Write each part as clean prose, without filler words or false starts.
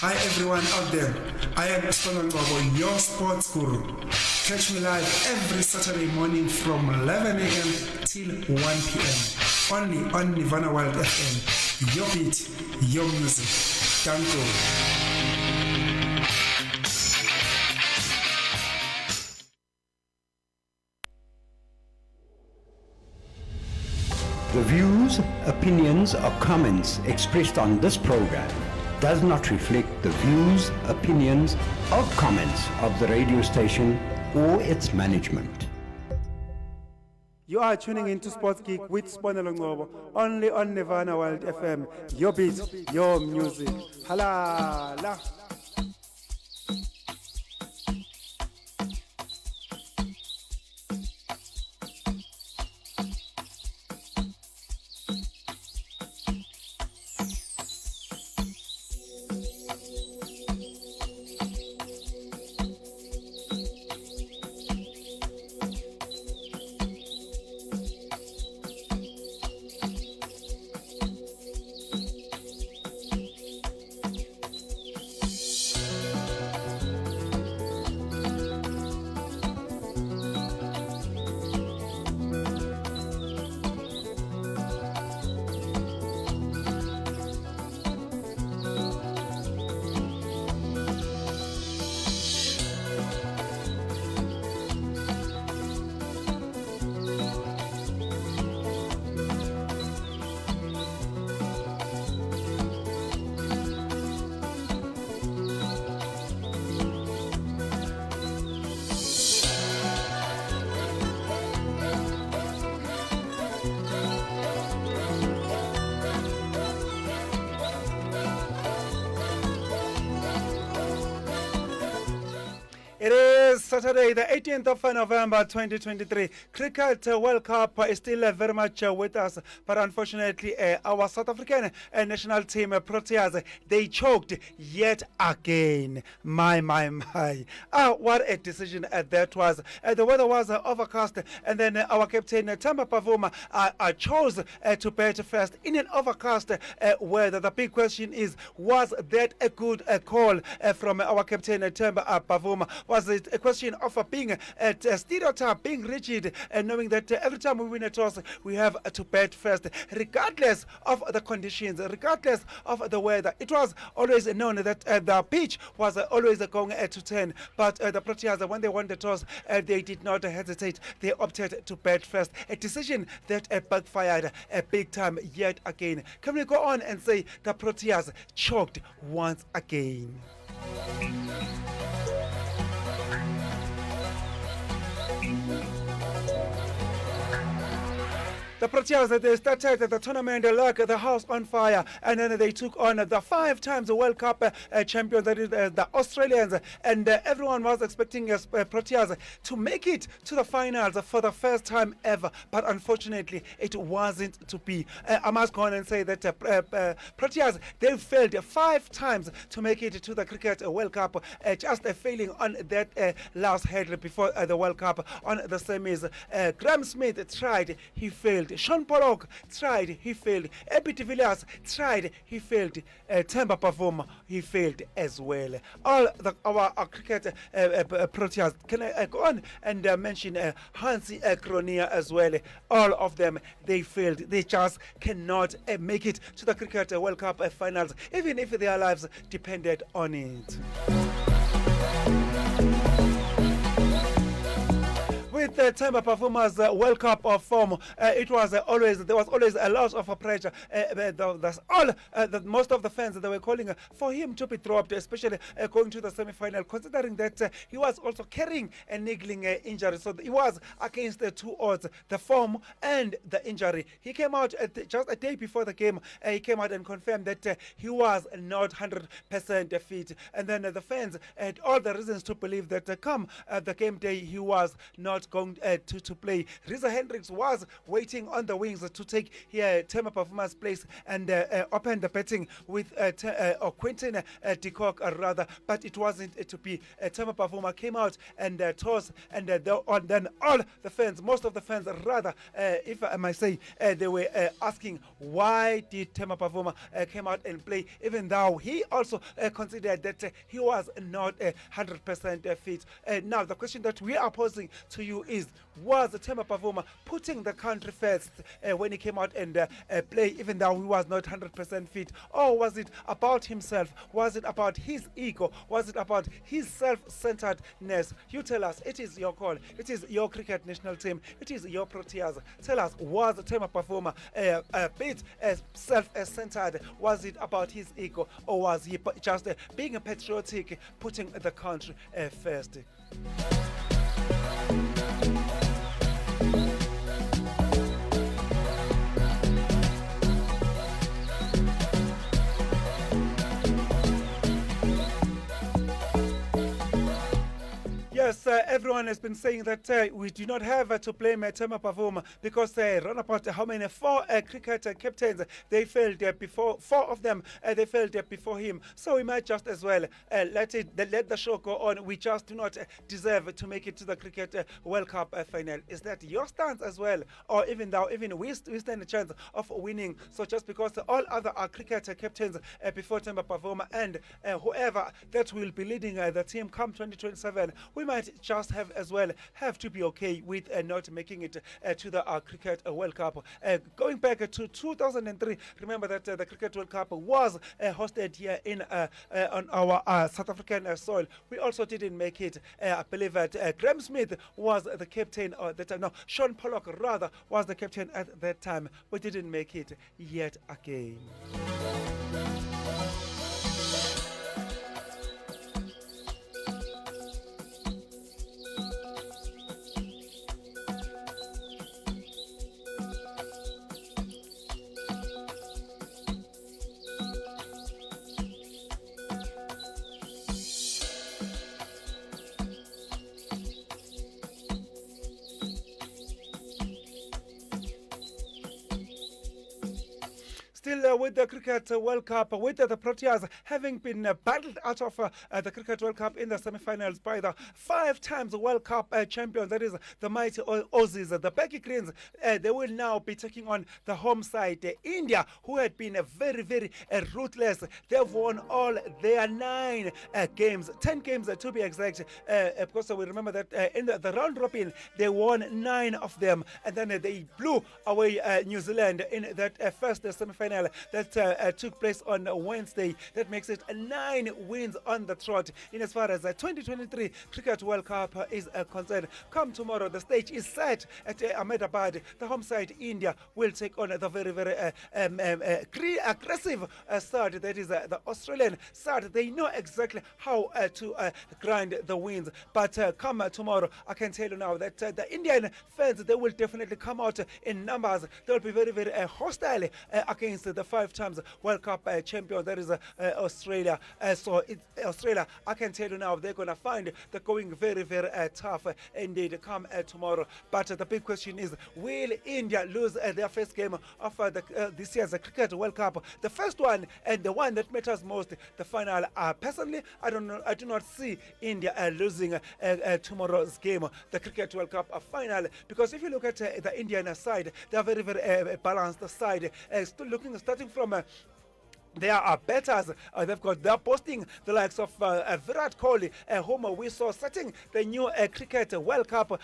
Hi everyone out there. I am Spano Ngwabo, your sports guru. Catch me live every Saturday morning from 11 a.m. till 1 p.m. Only on Nirvana Wild FM. Your beat, your music. Don't go. The views, opinions, or comments expressed on this program does not reflect the views, opinions, or comments of the radio station or its management. You are tuning into Sports Geek with Sponelo Ngobo, only on Nirvana Wild FM. Your beat, your music. Halala. It is Saturday, the 18th of November 2023. Cricket World Cup is still very much with us, but unfortunately, our South African national team, Proteas, they choked yet again. My. What a decision that was. The weather was overcast, and then our captain, Themba Bavuma, chose to bat first in an overcast weather. The big question is, was that a good call from our captain, Themba Bavuma? Was it a question of being a stereotype, being rigid, and knowing that every time we win a toss, we have to bat first, regardless of the conditions, regardless of the weather? It was always known that the pitch was always going to turn, but the Proteas, when they won the toss, they did not hesitate. They opted to bat first, a decision that backfired big time yet again. Can we go on and say the Proteas choked once again? The Proteas, they started the tournament like the house on fire, and then they took on the 5 times World Cup champions, that is the Australians, and everyone was expecting Proteas to make it to the finals for the first time ever, but unfortunately it wasn't to be. I must go on and say that Proteas, they failed 5 times to make it to the Cricket World Cup, just failing on that last hurdle before the World Cup on the semis. Graham Smith tried, he failed. Sean Pollock tried, he failed. Abby de Villiers tried, he failed. Themba Bavuma, he failed as well. All our cricket Proteas, can I go on and mention Hansi Kronia as well? All of them, they failed. They just cannot make it to the Cricket World Cup finals, even if their lives depended on it. With Themba Bavuma's World Cup of form, there was always a lot of pressure. Most of the fans, they were calling for him to be dropped, especially going to the semi-final, considering that he was also carrying a niggling injury. So he was against the 2 odds, the form and the injury. He came out just a day before the game. He came out and confirmed that he was not 100% fit. And then the fans had all the reasons to believe that come the game day, he was not going to play. Reza Hendricks was waiting on the wings to take Tema Pafuma's place and open the betting with Quentin de Kock, rather, but it wasn't to be. Tema Pafuma came out and tossed, and then all the fans, most of the fans, rather, if I might say, they were asking why did Tema Pafuma came out and play, even though he also considered that he was not 100% fit. Now, the question that we are posing to you is, was Tema Pafuma putting the country first when he came out and play, even though he was not 100% fit? Or was it about himself? Was it about his ego? Was it about his self-centeredness? You tell us. It is your call. It is your cricket national team. It is your Proteas. Tell us, was Tema Pafuma a bit self-centered? Was it about his ego? Or was he just being patriotic, putting the country first? Yes, everyone has been saying that we do not have to blame Tema Pafuma because run about how many 4 cricket captains they failed before. 4 of them they failed before him. So we might just as well let the show go on. We just do not deserve to make it to the Cricket World Cup final. Is that your stance as well? Or even we stand a chance of winning? So just because all other are cricket captains before Tema Pafuma and whoever that will be leading the team come 2027, we might just have to be okay with not making it to the Cricket World Cup. Going back to 2003, remember that the Cricket World Cup was hosted here in on our South African soil. We also didn't make it. I believe that Graham Smith was the captain at that time. No, Sean Pollock rather was the captain at that time. We didn't make it yet again. Still with the Cricket World Cup, with the Proteas having been battled out of the Cricket World Cup in the semi-finals by the 5 times World Cup champions, that is the mighty Aussies. The Becky Greens, they will now be taking on the home side, India, who had been very, very ruthless. They've won all their 9 games, 10 games to be exact, because we remember that in the round robin, they won 9 of them, and then they blew away New Zealand in that first semi-final that took place on Wednesday. That makes it 9 wins on the trot in as far as the 2023 Cricket World Cup is concerned. Come tomorrow, the stage is set at Ahmedabad. The home side, India, will take on the very, very aggressive side, that is the Australian side. They know exactly how to grind the wins. But come tomorrow, I can tell you now that the Indian fans, they will definitely come out in numbers. They will be very, very hostile against the 5 times World Cup champion, that is Australia. Australia, I can tell you now, they're going to find the going very, very tough indeed come tomorrow. But the big question is, will India lose their first game of this year's Cricket World Cup? The first one and the one that matters most, the final. Personally, I do not see India losing tomorrow's game, the Cricket World Cup final, because if you look at the Indian side, they are very, very balanced side. Starting from there are betters. They're posting the likes of Virat Kohli, whom we saw setting the new Cricket World Cup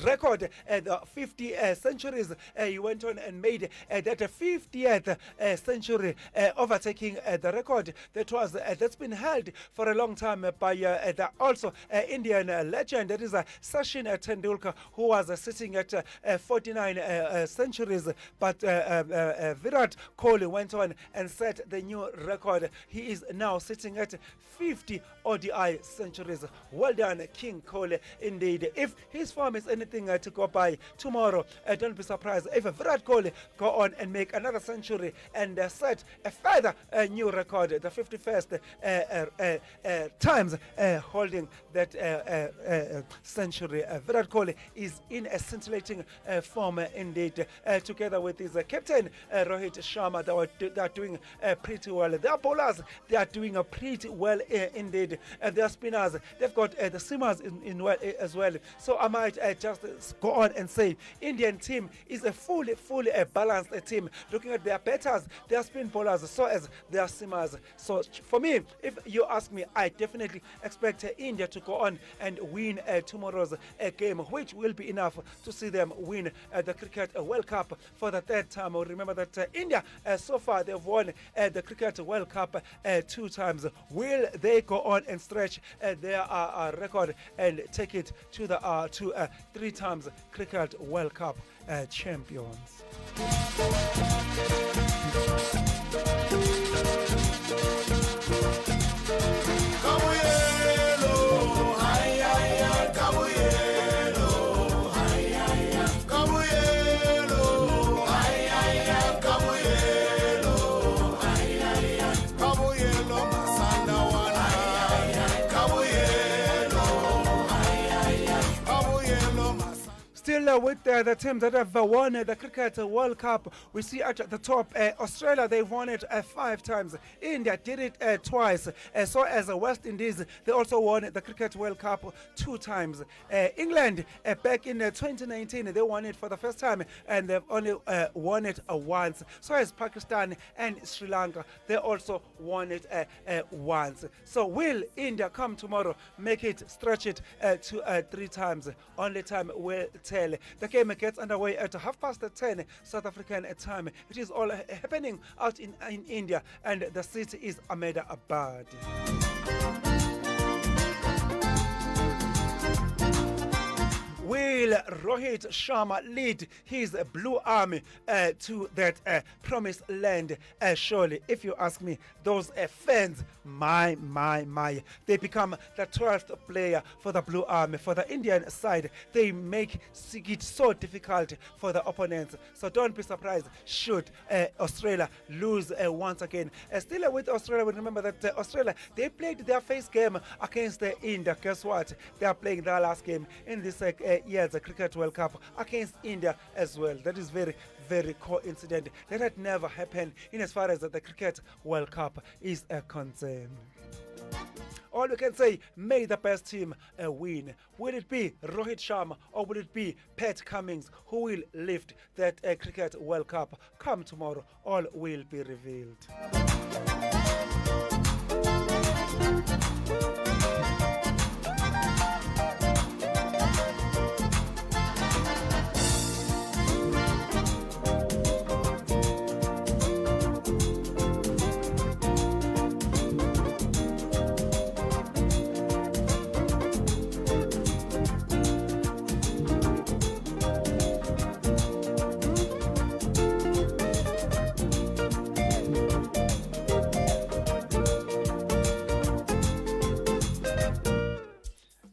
record, the 50 centuries. He went on and made that 50th century, overtaking the record that's been held for a long time by the also Indian legend, that is Sachin Tendulkar, who was sitting at 49 centuries. But Virat Kohli went on and set the a new record. He is now sitting at 50 ODI centuries. Well done, King Cole, indeed. If his form is anything to go by tomorrow, don't be surprised if Virat Kohli go on and make another century and set a further new record, the 51st times holding that century. Virat Kohli is in a scintillating form indeed, together with his captain Rohit Sharma. They are doing pretty well. Their bowlers, they are doing pretty well indeed. Their spinners, they've got the seamers in well as well. So I might just go on and say Indian team is a fully balanced team. Looking at their batters, their spin bowlers, so as their seamers. So for me, if you ask me, I definitely expect India to go on and win tomorrow's game, which will be enough to see them win the Cricket World Cup for the third time. Remember that India, so far, they've won the Cricket World Cup 2 times. Will they go on and stretch their record and take it to the 3 times Cricket World Cup champions? Still with the teams that have won the Cricket World Cup, we see at the top Australia, they've won it 5 times. India did it twice. So as West Indies, they also won the Cricket World Cup 2 times. England, back in 2019, they won it for the first time, and they've only won it once. So as Pakistan and Sri Lanka, they also won it once. So will India come tomorrow, make it, stretch it to 3 times? Only time will tell. The game gets underway at 10:30 South African time. It is all happening out in India, and the city is Ahmedabad. Will Rohit Sharma lead his Blue Army to that promised land? Surely, if you ask me, those fans, my, they become the 12th player for the Blue Army. For the Indian side, they make it so difficult for the opponents. So don't be surprised should Australia lose once again. Still with Australia, we remember that Australia, they played their first game against India. Guess what? They are playing their last game in this year's Cricket World Cup against India as well. That is very coincident. That had never happened in as far as the Cricket World Cup is concerned. All we can say, may the best team win. Will it be Rohit Sharma or will it be Pat Cummins who will lift that Cricket World Cup? Come tomorrow, all will be revealed.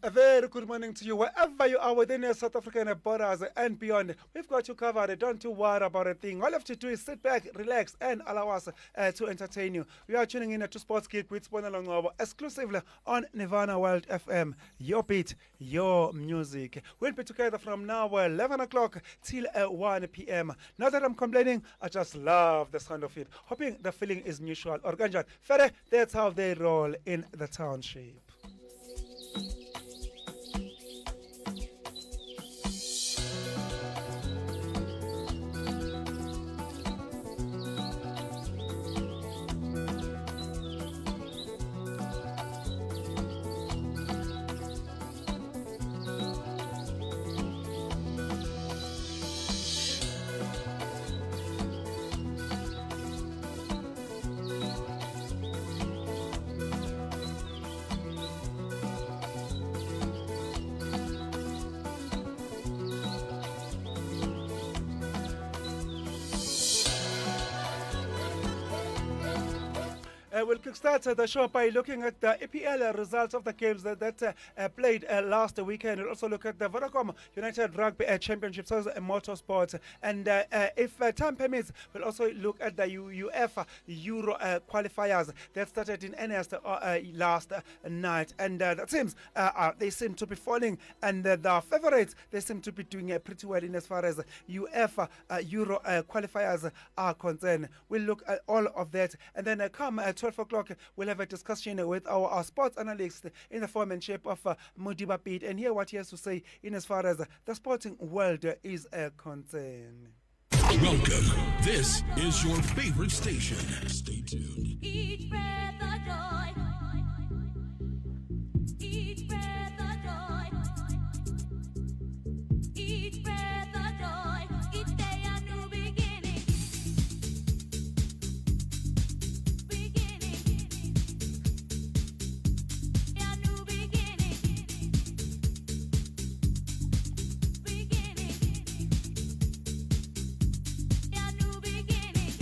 A very good morning to you, wherever you are within the South African borders and beyond. We've got you covered. Don't you worry about a thing. All you have to do is sit back, relax, and allow us to entertain you. We are tuning in to Sports Geek with Sponalongobo exclusively on Nirvana World FM. Your beat, your music. We'll be together from now 11 o'clock till 1 p.m. Not that I'm complaining, I just love the sound of it. Hoping the feeling is mutual. Organjan, Fere, that's how they roll in the township. We'll kickstart the show by looking at the EPL results of the games that played last weekend. We'll also look at the Vodacom United Rugby Championship, so motorsports. And if time permits, we'll also look at the UEFA Euro qualifiers that started in earnest last night. And that seems they seem to be falling, and the favorites, they seem to be doing pretty well in as far as UEFA Euro qualifiers are concerned. We'll look at all of that, and then come at 12 o'clock, we'll have a discussion with our sports analyst in the form and shape of Modiba Piet, and hear what he has to say in as far as the sporting world is concerned. Welcome. This is your favorite station. Stay tuned. Each breath a joy. Each breath a joy. Each breath a joy. Each day a new beginning. Beginning. A new beginning. Beginning. A new beginning.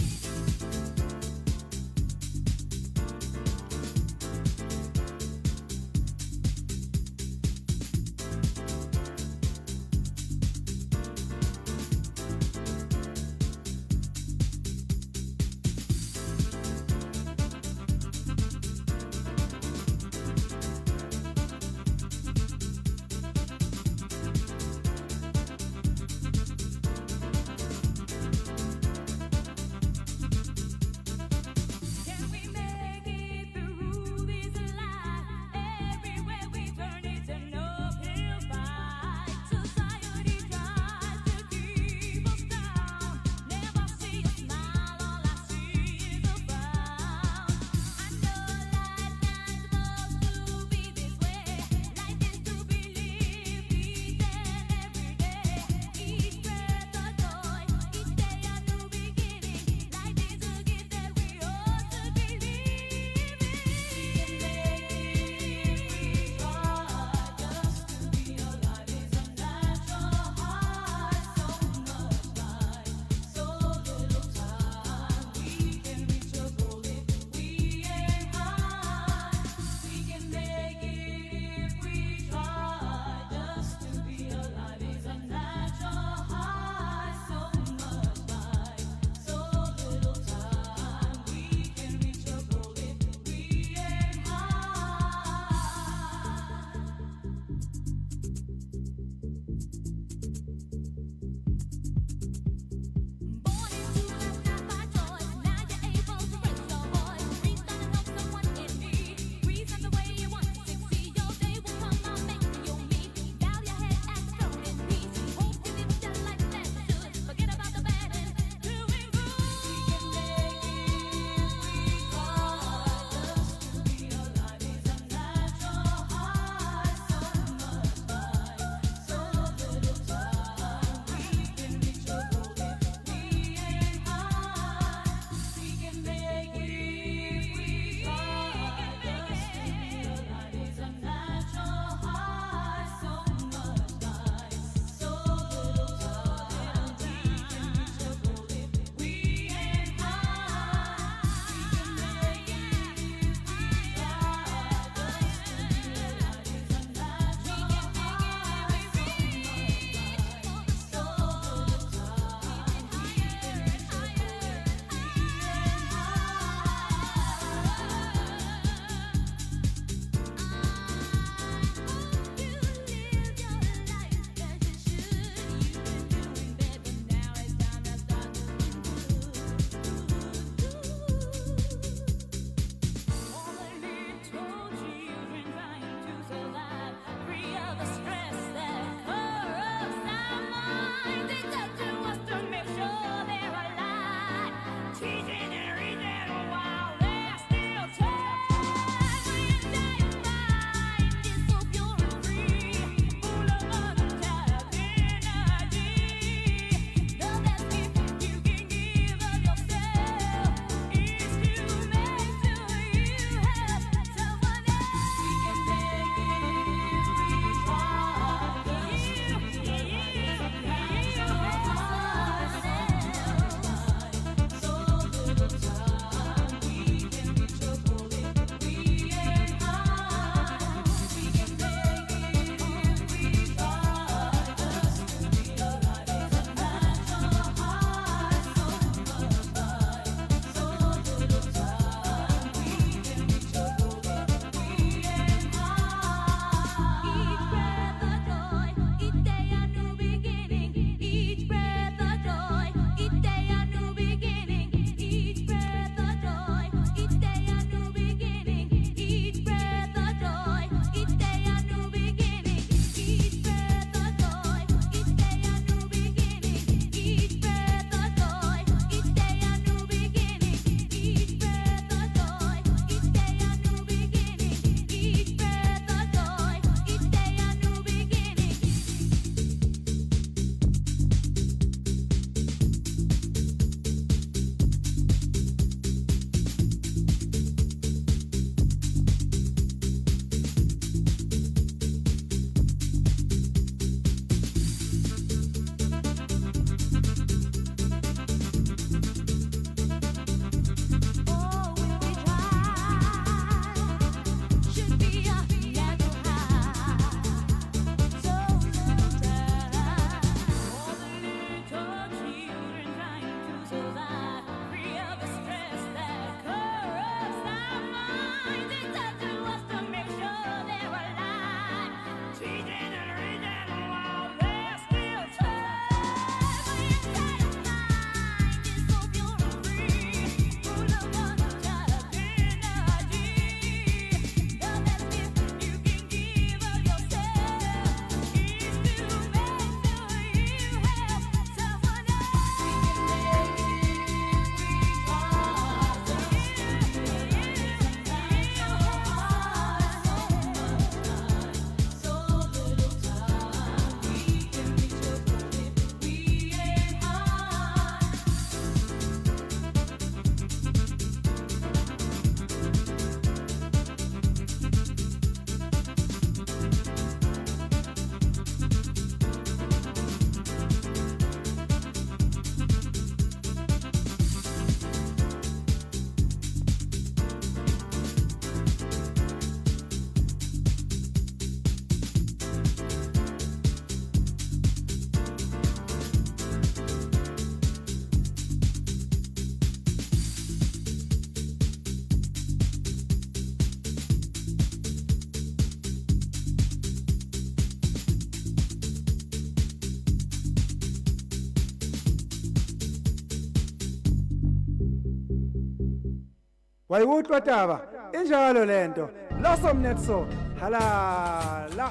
Wayiwuthwa taba injalo lento losomnetso halala.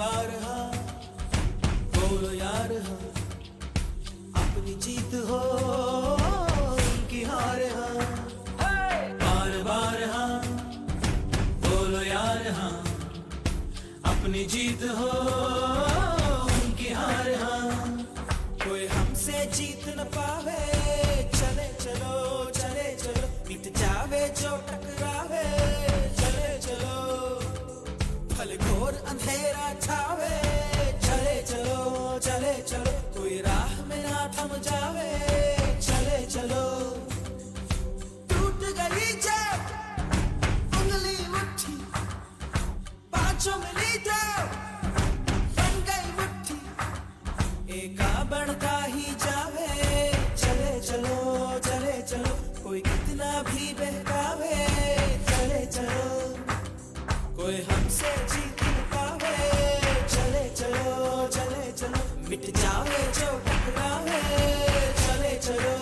बार हाँ बोलो यार हाँ अपनी जीत हो उनकी हार हाँ बार बार हाँ बोलो यार हाँ अपनी जीत हो उनकी हार हाँ कोई हमसे जीत न पावे चले चलो मिट जावे जो टकरावे चले चलो भले घोर अंधेरा छावे चले चलो कोई राह में ना थम जावे चले चलो टूट गई जब उंगली मुट्ठी पांचों मिली तो बन गई मुट्ठी एका बढ़ता ही जावे चले चलो कोई कितना भी बहकावे चले चलो कोई हमसे जीत न पावे चले चलो मिट जावे जो टकरावे चले चलो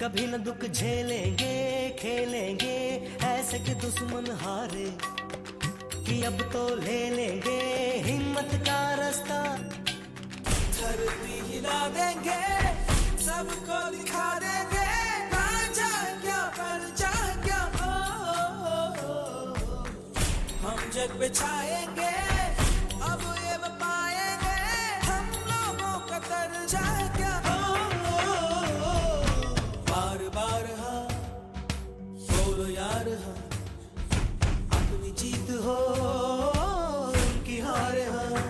कभी न दुख झेलेंगे खेलेंगे ऐसे कि दुश्मन हारे कि अब तो ले लेंगे हिम्मत का रास्ता धरती हिला देंगे सबको दिखा देंगे जा क्या पर जा क्या हम जग बिछाएंगे अब ये पाएंगे हम लोगों का दर्जा क्या बार बार हाँ बोलो यार हाँ अपनी जीत हो उनकी हार हाँ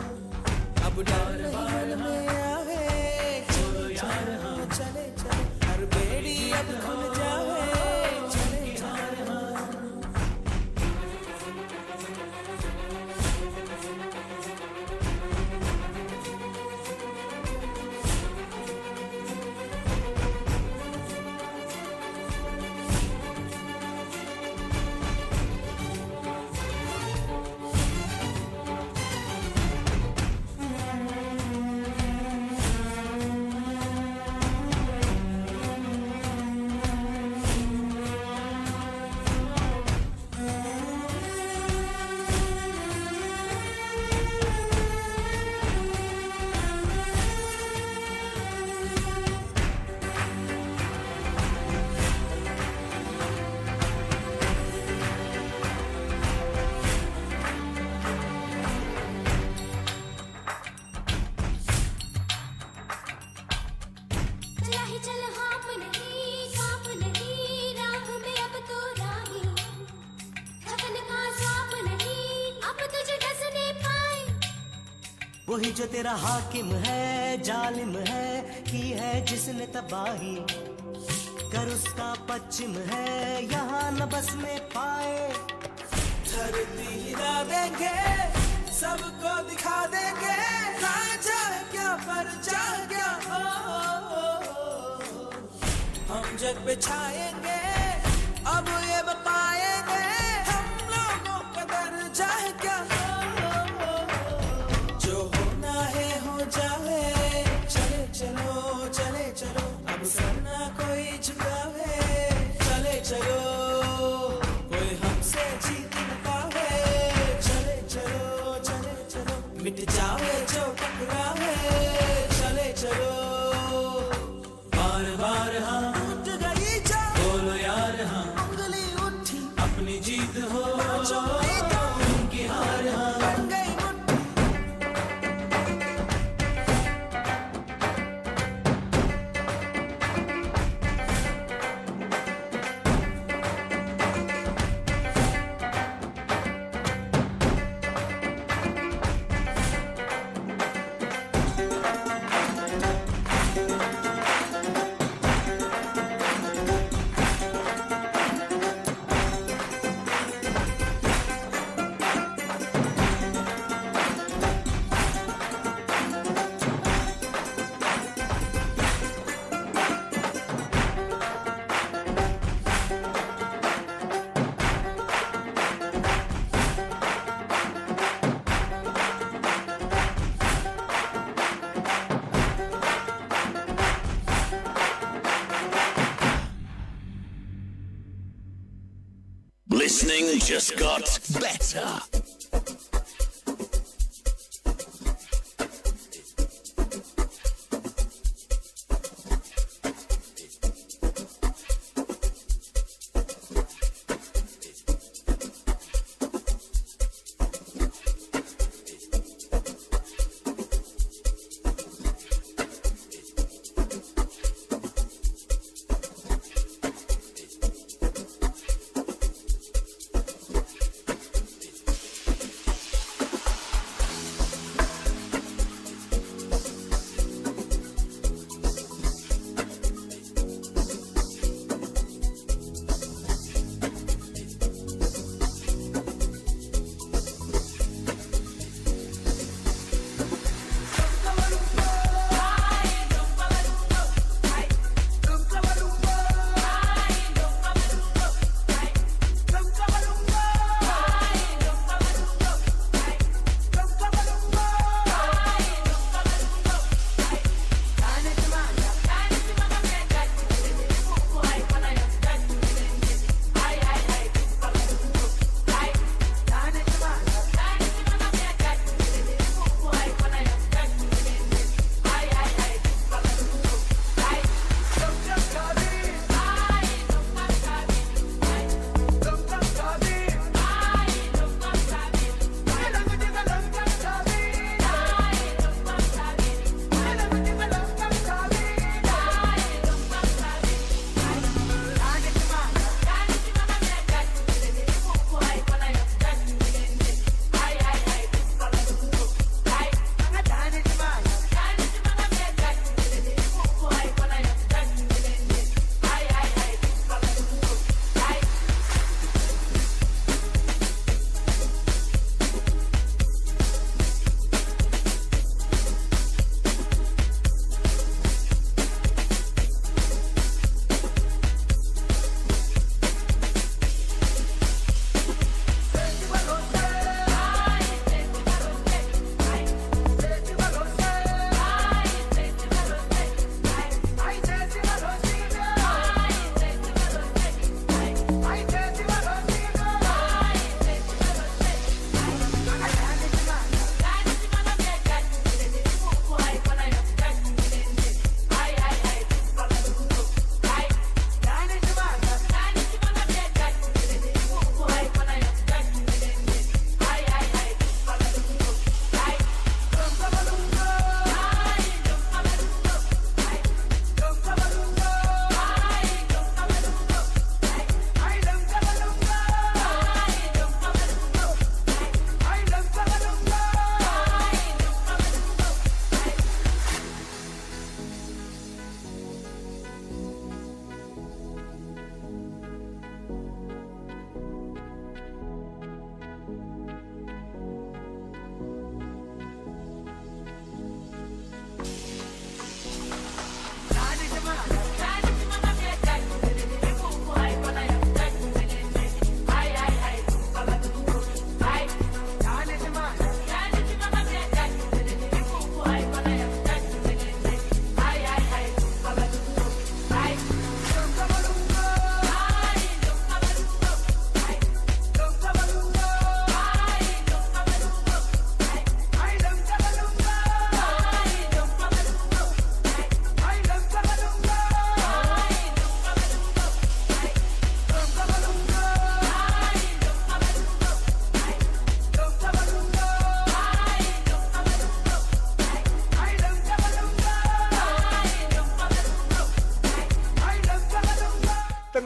अब डर मन में आवे चलो यार हाँ चले हर बेड़ी अब खुल जावे चले यार हाँ वही जो तेरा हाकिम है जालिम है की है जिसने तबाही कर उसका पश्चिम है यहाँ न बस में पाए धरती हिला देंगे सबको दिखा देंगे खाए चाहे क्या पर चाहे क्या हो हम जग पे छाएंगे अब ये बताएंगे हम लोगों का दर चाहे क्या हो जो होना है हो जाए चले चलो चले चलो अब सरना कोई झुकावे चले चलो कोई हमसे जीत न पावे चले चलो मिट जावे जो टकरावे चले चलो बार बार हाँ टूट गई जा बोलो यार हाँ उंगली उठी अपनी जीत हो उनकी हार हाँ बन गई मुट्ठी Listening just got better.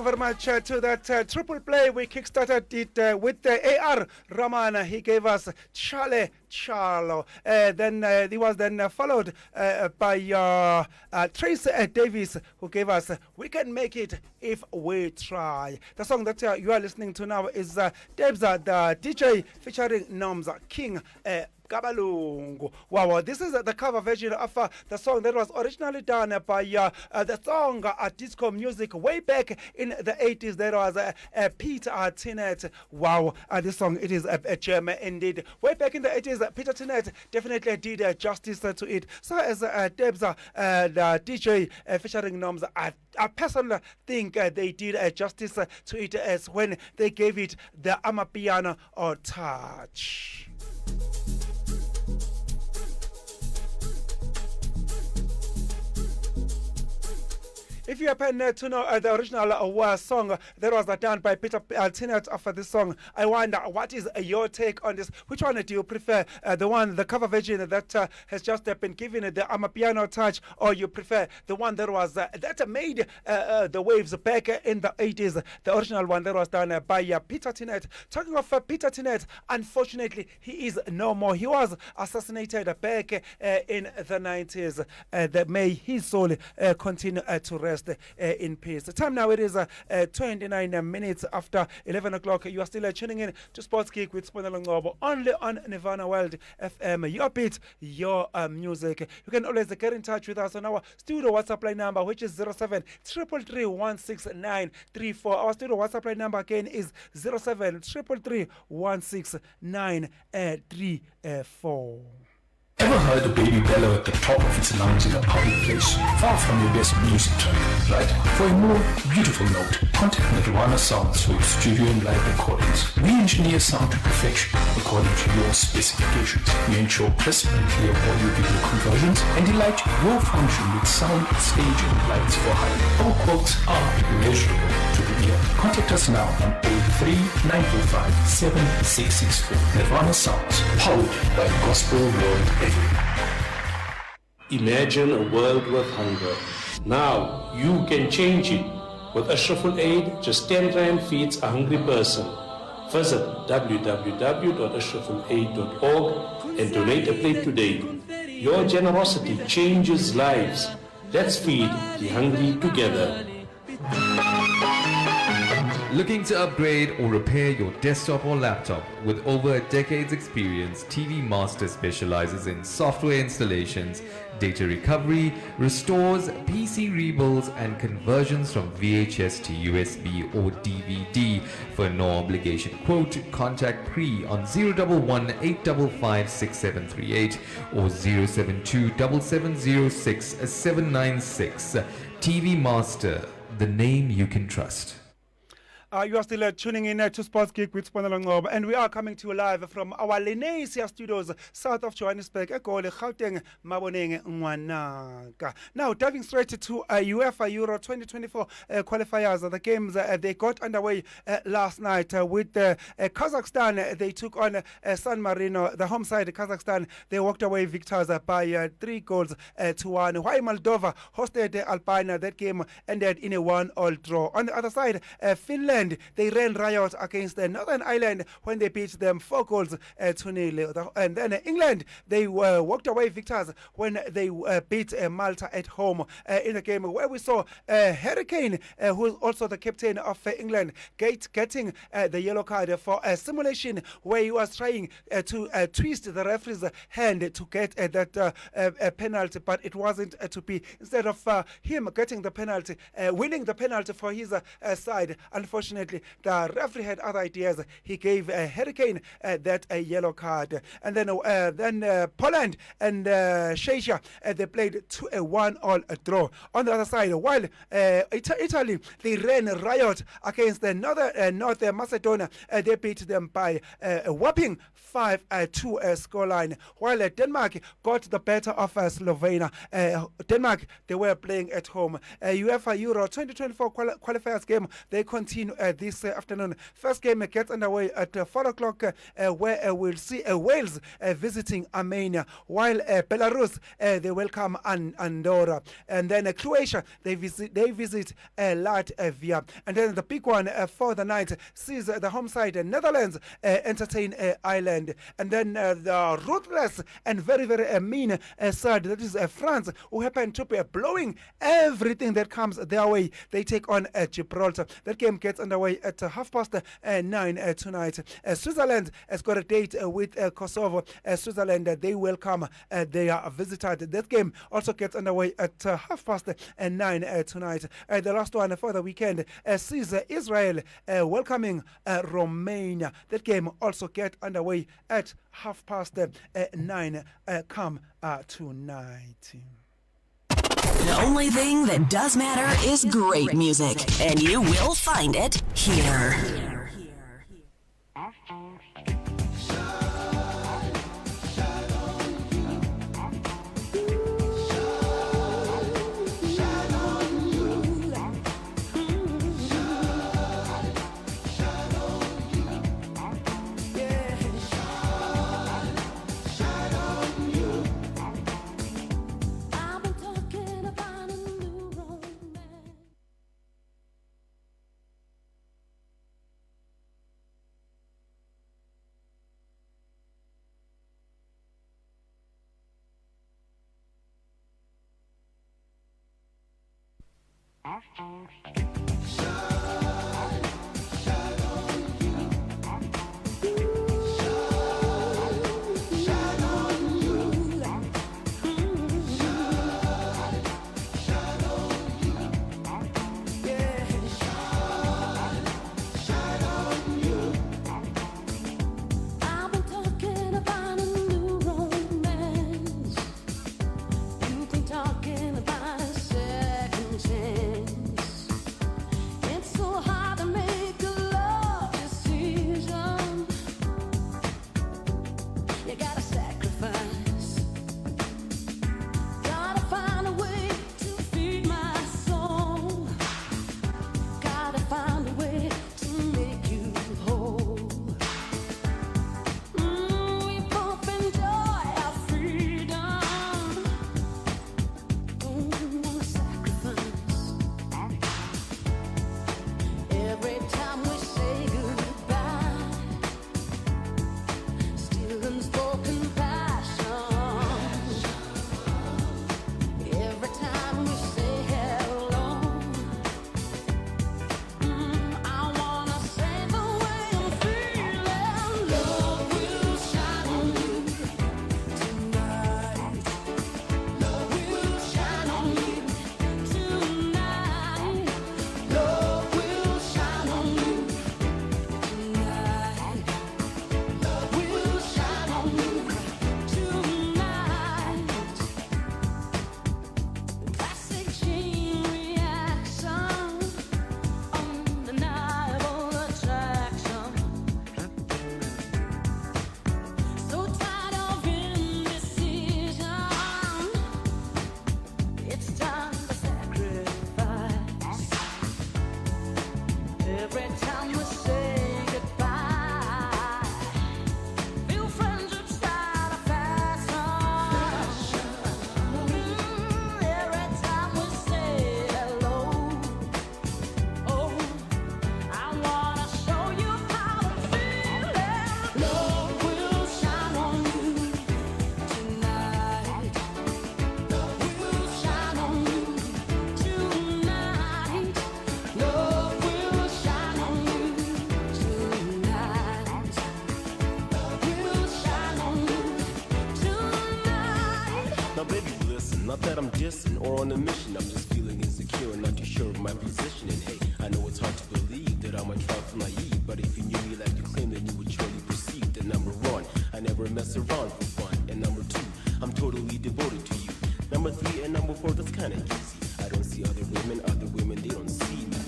you very much to that triple play. We kickstarted it with A.R. Rahman. He gave us Chale Charlo. Then he was then followed by Trace Davis, who gave us We Can Make It If We Try. The song that you are listening to now is Debza, the DJ, featuring Nomza King. Kabalungu. Wow, this is the cover version of the song that was originally done by the song disco music way back in the 80s. There was Peter Tinet. Wow, this song, it is a gem indeed. Way back in the 80s, Peter Tinet definitely did justice to it. So as Debza, the DJ featuring Noms, I personally think they did justice to it as when they gave it the Amapiano or touch. If you happen to know the original song that was done by Peter Tinet for this song, I wonder what is your take on this? Which one do you prefer? The cover version that has just been given the Amapiano touch, or you prefer the one that was that made the waves back in the 80s, the original one that was done by Peter Tinet? Talking of Peter Tinet, unfortunately, he is no more. He was assassinated back in the 90s. May his soul continue to rest in peace. The time now, it is 29 minutes after 11 o'clock. You are still tuning in to Sports Geek with Sponelo Ngobo, only on Nirvana World FM. Your beat, your music. You can always get in touch with us on our studio WhatsApp line number, which is 07 333 16934. Our studio WhatsApp line number again is 07 333 16934. Ever heard a baby bellow at the top of its lungs in a public place, far from your best music track, right? For a more beautiful note, contact Nirvana Sounds for your studio and live recordings. We engineer sound to perfection according to your specifications. We ensure crisp and clear audio-video conversions and delight your function with sound, stage, and lights for hire. Our quotes are measurable to the ear. Contact us now on 03 945 7664. Nirvana Sounds, powered by Gospel World FM. Imagine a world with hunger. Now you can change it. With Ashraful Aid, just 10 Rand feeds a hungry person. Visit www.ashrafulaid.org and donate a plate today. Your generosity changes lives. Let's feed the hungry together. Looking to upgrade or repair your desktop or laptop? With over a decade's experience, TV Master specializes in software installations, data recovery, restores, PC rebuilds, and conversions from VHS to USB or DVD. For no obligation quote, contact Pre on 011 855 6738 or 072 7706 796. TV Master, the name you can trust. You are still tuning in to Sports Geek with Sponelo Ngobo, and we are coming to you live from our Lenasia studios, south of Johannesburg, Egoli, Gauteng, Maboneng, Ngwanaka. Now, diving straight to UEFA Euro 2024 qualifiers, the games they got underway last night with Kazakhstan. They took on San Marino, the home side, Kazakhstan. They walked away victors by 3 goals to 1. While Moldova hosted Albania, that game ended in a 1-1 draw. On the other side, Finland, they ran riot against Northern Ireland when they beat them 4 goals to 0. And then England, they walked away victors when they beat Malta at home in a game where we saw Harry Kane, who is also the captain of England, getting the yellow card for a simulation where he was trying to twist the referee's hand to get that penalty, but it wasn't to be. Instead of him getting the penalty, winning the penalty for his side, unfortunately, the referee had other ideas. He gave Harry Kane that yellow card. And then Poland and Czechia, they played to a 1-1 draw. On the other side, while Italy, they ran riot against North Macedonia. They beat them by a whopping 5-2 scoreline. While Denmark got the better of Slovenia. Denmark, they were playing at home. UEFA Euro 2024 qualifiers game, they continue this afternoon. First game gets underway at 4 o'clock, where we'll see Wales visiting Armenia, while Belarus they welcome Andorra, and then Croatia they visit Latvia, and then the big one for the night sees the home side Netherlands entertain Ireland, and then the ruthless and very mean side, that is France, who happen to be blowing everything that comes their way. They take on Gibraltar. That game gets underway at 9:30 tonight. Switzerland has got a date with Kosovo. Switzerland they welcome their visitor. That game also gets underway at 9:30 tonight. The last one for the weekend sees Israel welcoming Romania. That game also gets underway at 9:30 come tonight. The only thing that does matter is great music, and you will find it here. Not that I'm dissing or on a mission, I'm just feeling insecure and not too sure of my position. And hey, I know it's hard to believe that I'm a trifle naive, but if you knew me like you claim, then you would surely perceive that number one, I never mess around for fun, and number two, I'm totally devoted to you. Number three and number four, that's kinda easy. I don't see other women, they don't see me.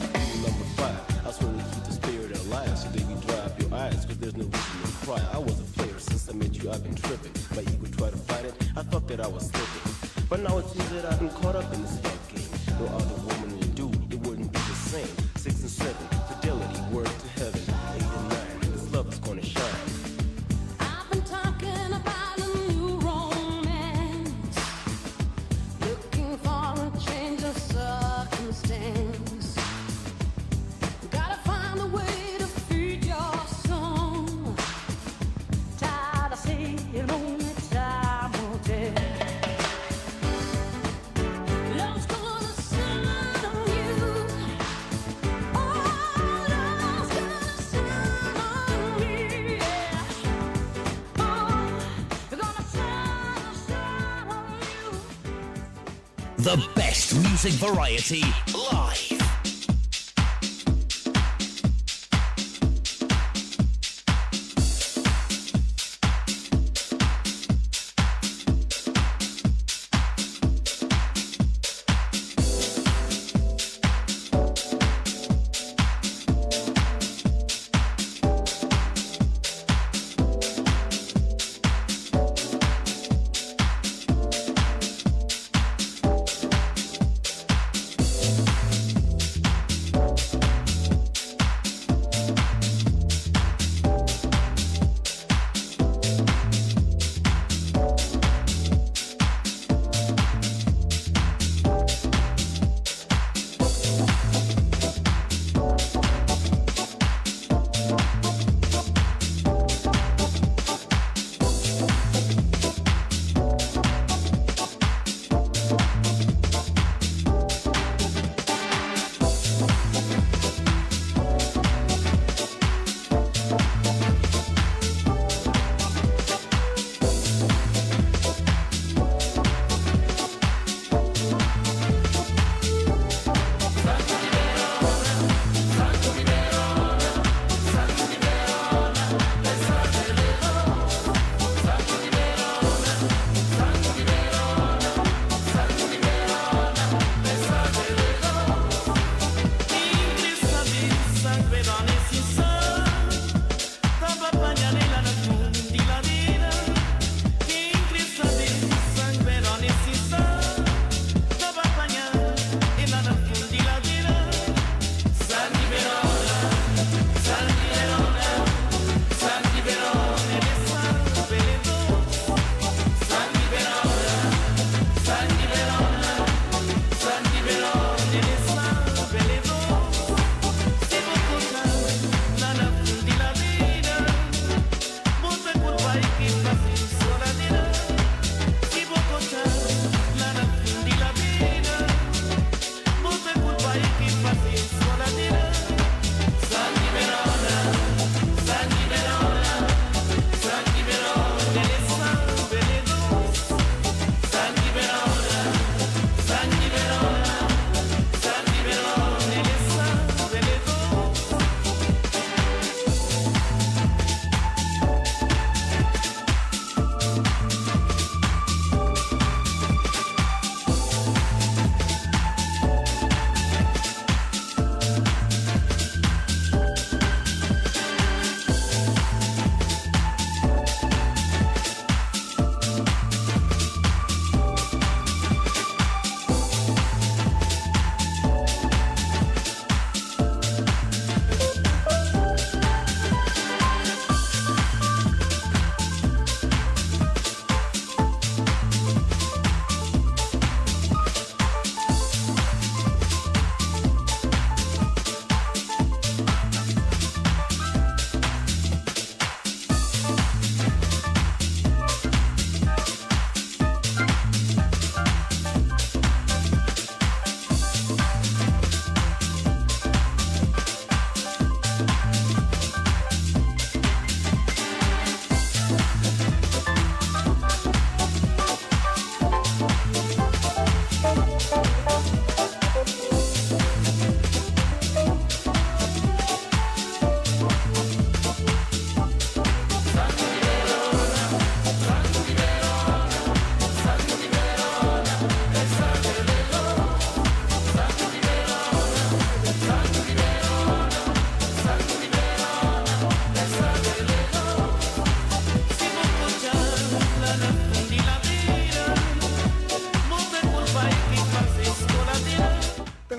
Number five, I swear to keep the spirit alive, so baby dry up your eyes, cause there's no reason to cry. I was a player since I met you, I've been tripping. My ego tried to fight it, I thought that I was slipping. But now it seems that I've been caught up in this love game. No other woman would do, it wouldn't be the same. 6 and 7, fidelity, The best music variety live.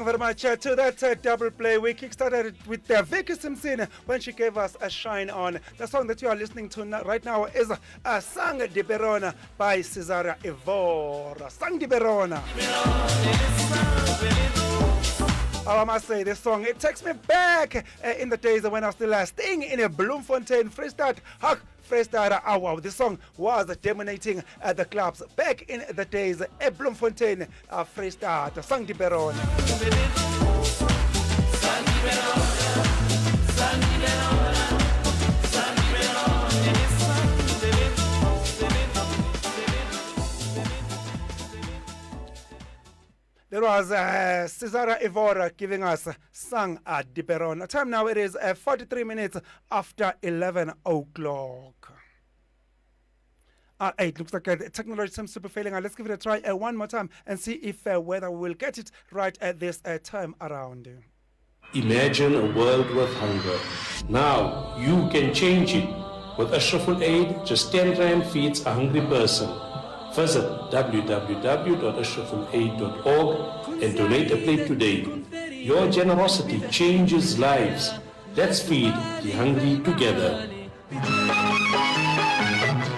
Very much to that double play. We kickstarted it with Vicky Simpson when she gave us a shine on. The song that you are listening to right now is Sang di Verona by Cesarea Evora. Sang di Verona. I must say, this song, it takes me back in the days when I was still staying in a Bloemfontein, Freestad. Freestad, wow, this song was dominating the clubs back in the days at Bloemfontein, Freestad, Sang di Verona. There was Cesara Evora giving us Sang a Diperon. Time now it is 43 minutes after 11 o'clock. It looks like the technology seems to be failing. Let's give it a try one more time and see if whether we will get it right at this time around. Imagine a world with hunger. Now you can change it. With Ashraful Aid, just 10 Rand feeds a hungry person. Visit www.ashrafulaid.org and donate a plate today. Your generosity changes lives. Let's feed the hungry together.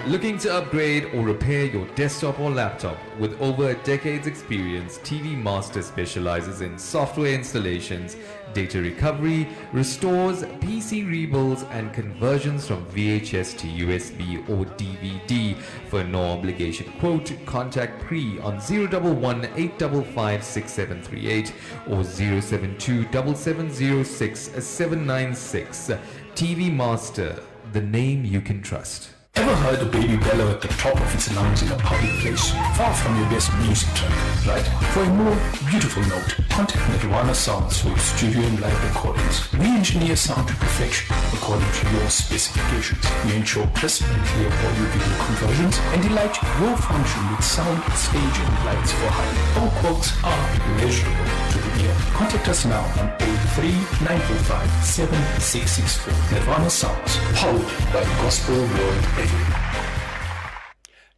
Looking to upgrade or repair your desktop or laptop? With over a decade's experience, TV Master specializes in software installations, data recovery, restores, PC rebuilds, and conversions from VHS to USB or DVD. For no obligation quote, contact Pre on 011 855 6738 or 072 7706 796. TV Master, the name you can trust. Ever heard a baby bellow at the top of its lungs in a public place, far from your best music track, right? For a more beautiful note, contact Nirvana Sounds for your studio and live recordings. We engineer sound to perfection according to your specifications. We ensure crisp and clear audio-video conversions and delight your function with sound, stage, and lights for hire. All quotes are measurable to the ear. Contact us now on 03 945 7664. Nirvana Sounds, powered by Gospel World Radio.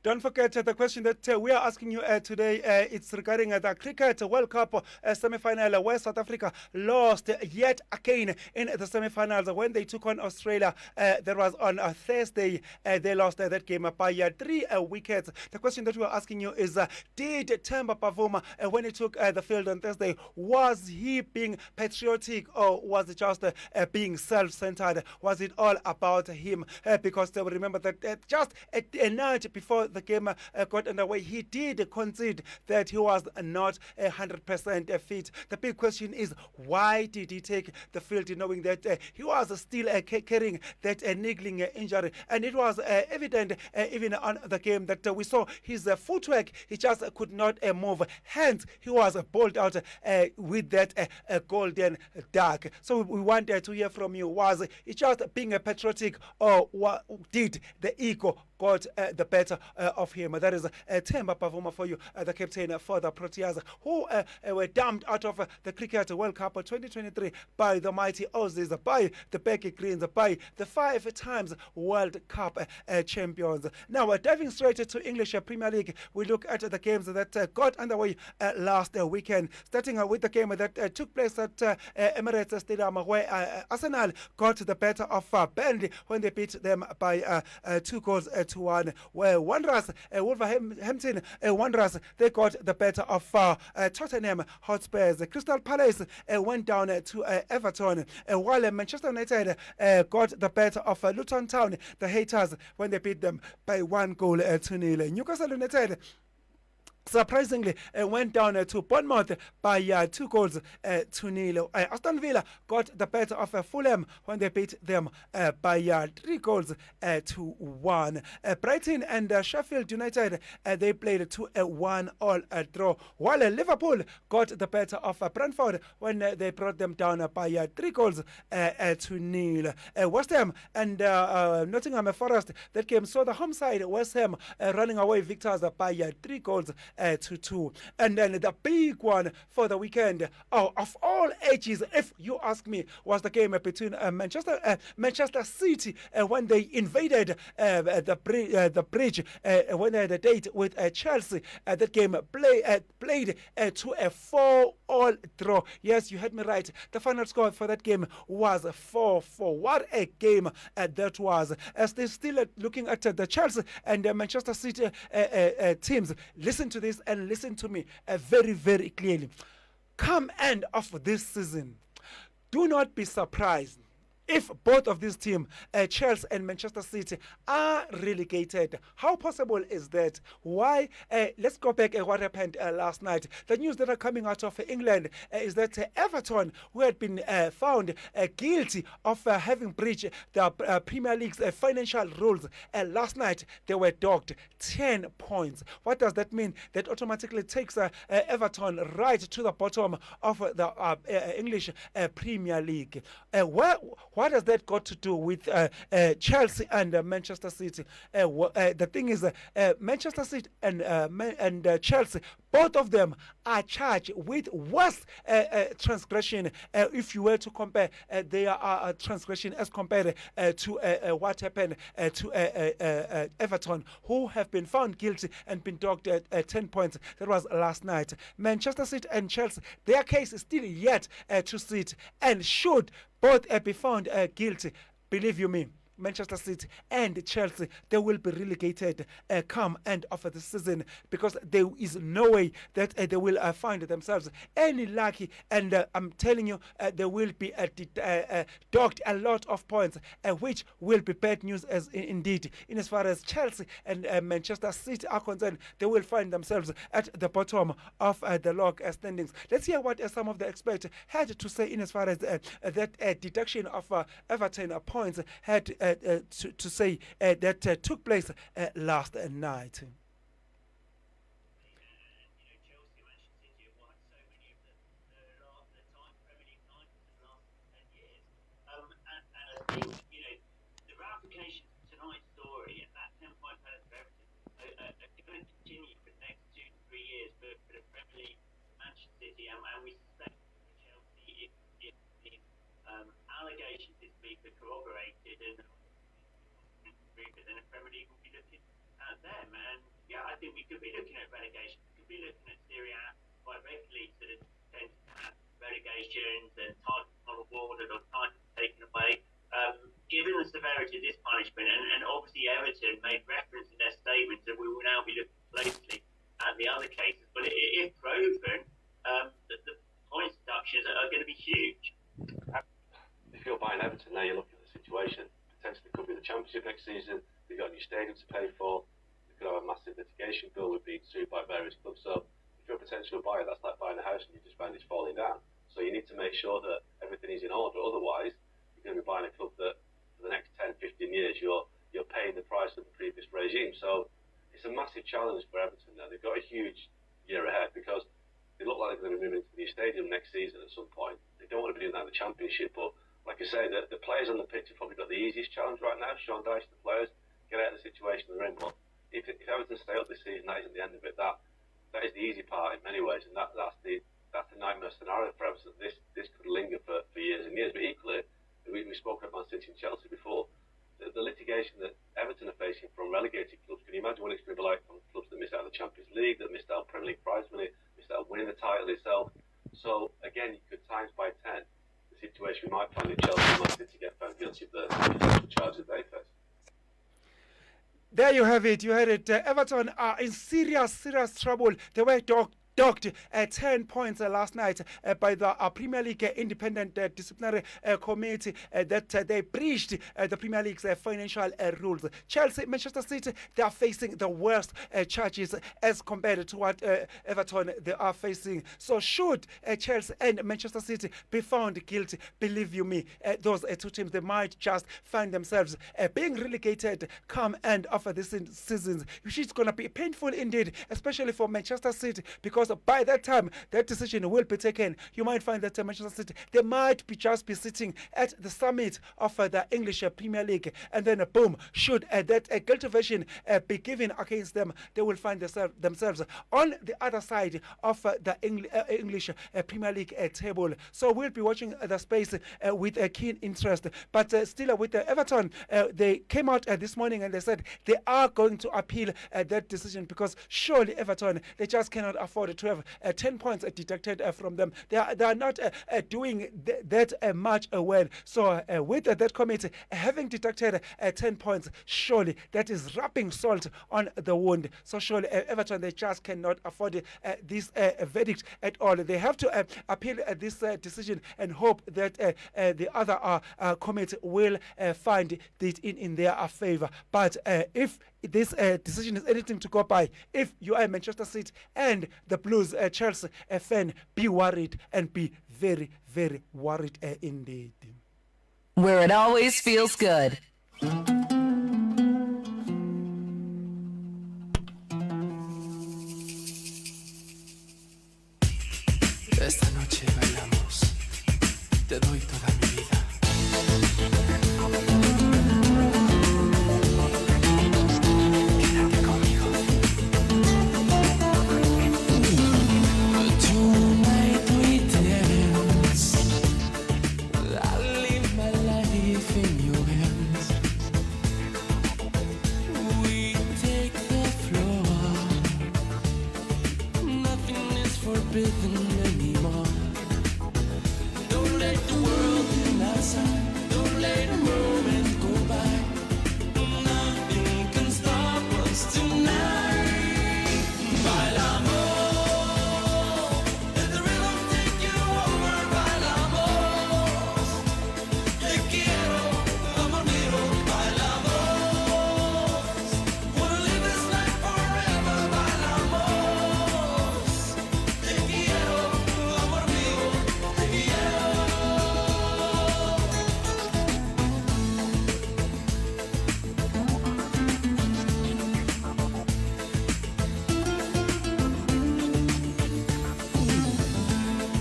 Don't forget the question that we are asking you today. It's regarding the Cricket World Cup semi-final where South Africa lost yet again in the semi-finals when they took on Australia. That was on Thursday. They lost that game by 3 wickets. The question that we are asking you is, did Themba Bavuma, when he took the field on Thursday, was he being patriotic or was it just being self-centered? Was it all about him? Because remember that just a night before the game got underway, he did concede that he was not 100% fit. The big question is, why did he take the field knowing that he was still carrying that niggling injury? And it was evident even on the game that we saw his footwork, he just could not move. Hence, he was bowled out with that golden duck. So we want to hear from you. Was it just being patriotic, or did the ego got the better of him? That is Themba Bavuma for you, the captain for the Proteas, who were dumped out of the Cricket World Cup 2023 by the mighty Aussies, by the Becky Greens, by the 5 times World Cup champions. Now, diving straight to English Premier League, we look at the games that got underway last weekend, starting with the game that took place at Emirates Stadium, where Arsenal got the better of Burnley when they beat them by 2 goals to 1. Where Wanderers, Wolverhampton Wanderers, they got the better of Tottenham Hotspurs. Crystal Palace went down to Everton, while Manchester United got the better of Luton Town, the haters, when they beat them by 1 goal to 0. Newcastle United surprisingly went down to Bournemouth by 2 goals to 0. Aston Villa got the better of Fulham when they beat them by 3 goals to 1. Brighton and Sheffield United, they played to a 1-all draw, while Liverpool got the better of Brentford when they brought them down by 3 goals to 0. West Ham and Nottingham Forest, that game saw the home side West Ham running away victors by 3 goals to 2. And then the big one for the weekend, of all ages, if you ask me, was the game between Manchester City when they invaded the bridge when they had a date with Chelsea. That game played to a 4-all draw. Yes, you heard me right. The final score for that game was 4-4. What a game that was. As they're still looking at the Chelsea and Manchester City teams, listen to this and listen to me very, very clearly. Come end of this season, do not be surprised if both of these teams, Chelsea and Manchester City, are relegated. How possible is that? Why? Let's go back at what happened last night. The news that are coming out of England is that Everton, who had been found guilty of having breached the Premier League's financial rules, last night they were docked 10 points. What does that mean? That automatically takes Everton right to the bottom of the English Premier League. What has that got to do with Chelsea and Manchester City? The thing is, Manchester City and Chelsea, both of them are charged with worse transgression if you were to compare their transgression as compared to what happened to Everton, who have been found guilty and been docked at 10 points. That was last night. Manchester City and Chelsea, their case is still yet to sit, and should both be found guilty, believe you me, Manchester City and Chelsea, they will be relegated come end of the season, because there is no way that they will find themselves any lucky, and I'm telling you, they will be docked a lot of points, which will be bad news indeed. In as far as Chelsea and Manchester City are concerned, they will find themselves at the bottom of the log standings. Let's hear what some of the experts had to say in as far as that deduction of Everton points had to say that took place last night. And we suspect Chelsea, if the allegations this week are corroborated and then the Premier League will be looking at them. And yeah, I think we could be looking at relegation. We could be looking at Serie A quite regularly, sort of tend to have relegations and titles not awarded or titles taken away. Given the severity of this punishment, and obviously Everton made reference in their statement that we will now be looking closely at the other cases, but if proven, the points deductions are going to be huge. If you're buying Everton now, you're looking at the situation. Potentially could be the Championship next season. They've got a new stadium to pay for. They could have a massive litigation bill with being sued by various clubs. So if you're a potential buyer, that's like buying a house and you just find it's falling down. So you need to make sure that everything is in order. Otherwise, you're going to be buying a club that for the next 10, 15 years, you're paying the price of the previous regime. So it's a massive challenge for Everton now. They've got a huge year ahead because they look like they're going to be moving into the new stadium next season at some point. They don't want to be doing that in the Championship, but like I say, the players on the pitch have probably got the easiest challenge right now. Sean Dyche, the players, get out of the situation they're in. But if Everton stay up this season, that isn't the end of it. That is the easy part in many ways, and that's the nightmare scenario for Everton. This could linger for years and years. But equally, we spoke about Man City and Chelsea before. The litigation that Everton are facing from relegated clubs, can you imagine what it's going to be like from clubs that missed out on the Champions League, that missed out on Premier League prize money, missed out on winning the title itself? So again, you could times by 10 the situation we might find in Chelsea and Man City get found guilty of the financial charges they face. There you have it. You heard it. Everton are in serious trouble. They were docked 10 points last night by the Premier League Independent Disciplinary Committee that they breached the Premier League's financial rules. Chelsea, Manchester City, they are facing the worst charges as compared to what Everton they are facing. So should Chelsea and Manchester City be found guilty, believe you me, those two teams, they might just find themselves being relegated come end of this season, which is going to be painful indeed, especially for Manchester City, because by that time that decision will be taken. You might find that Manchester City, they might just be sitting at the summit of the English Premier League, and then boom, should that guilty version be given against them, they will find themselves on the other side of the English Premier League table. So we'll be watching the space with a keen interest. But still with Everton, they came out this morning and they said they are going to appeal that decision, because surely Everton, they just cannot afford to have 10 points deducted from them. They are not doing that much well. So with that committee having deducted 10 points, surely that is rubbing salt on the wound. So surely Everton, they just cannot afford this verdict at all. They have to appeal this decision and hope that the other committee will find it in their favor. But if this decision is anything to go by, if you are a Manchester City and the Blues Chelsea fan, be worried and be very, very worried indeed. Where it always feels good. Esta noche bailamos, te doy toda mi vida. Quédate conmigo. Tonight we dance. I live my life in your hands. We take the floor. Nothing is forbidden. Don't let the world in outside. Don't let a moment go by. Nothing can stop us tonight. Bailamos. Let the rhythm take you over. Bailamos. Te quiero, amor mío. Bailamos. Wanna live this life forever. Bailamos. Te quiero, amor mío. Te quiero.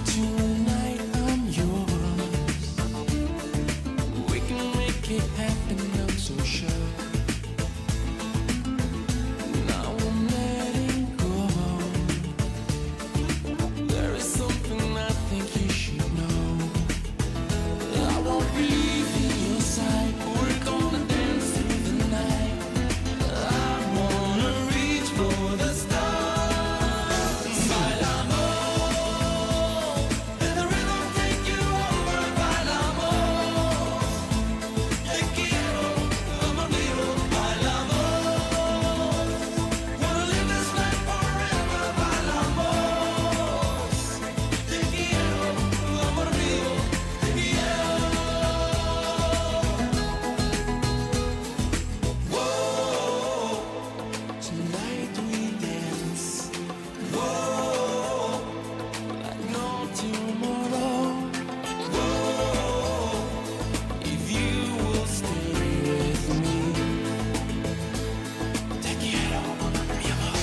Tonight I'm yours. We can make it happen, I'm so sure. Now I'm letting go. There is something I think you should know. I won't be leaving your side. We're gonna dance through the night. I wanna reach for the stars. Bailamos. Let the rhythm take you over. Bailamos. Te quiero, amor mío. Bailamos. Wanna live this life forever. Bailamos. Te quiero, amor mío. Te quiero. Whoa. Tonight we dance. Whoa. Like no tomorrow. Whoa. If you will stay with me. Te quiero, mi amor.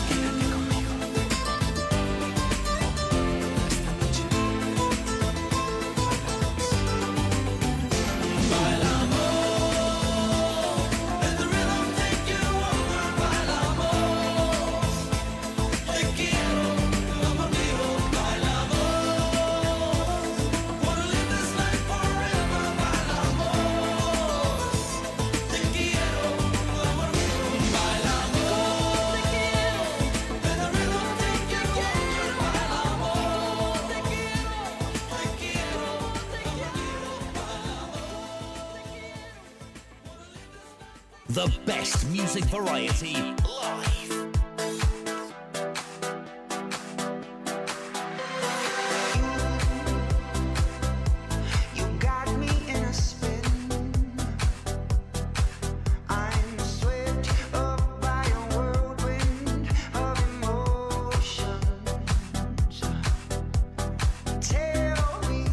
Quédate conmigo. Esta noche bailamos. Let the rhythm take you over. Bailamos. Te quiero, amor mío. Bailamos. Wanna live this life forever. Bailamos. Te quiero, amor mío. Bailamos. Te quiero. Let the rhythm take you over. Bailamos. Te quiero. Te quiero. The best music variety live. You got me in a spin. I'm swept up by a whirlwind of emotions. Tell me,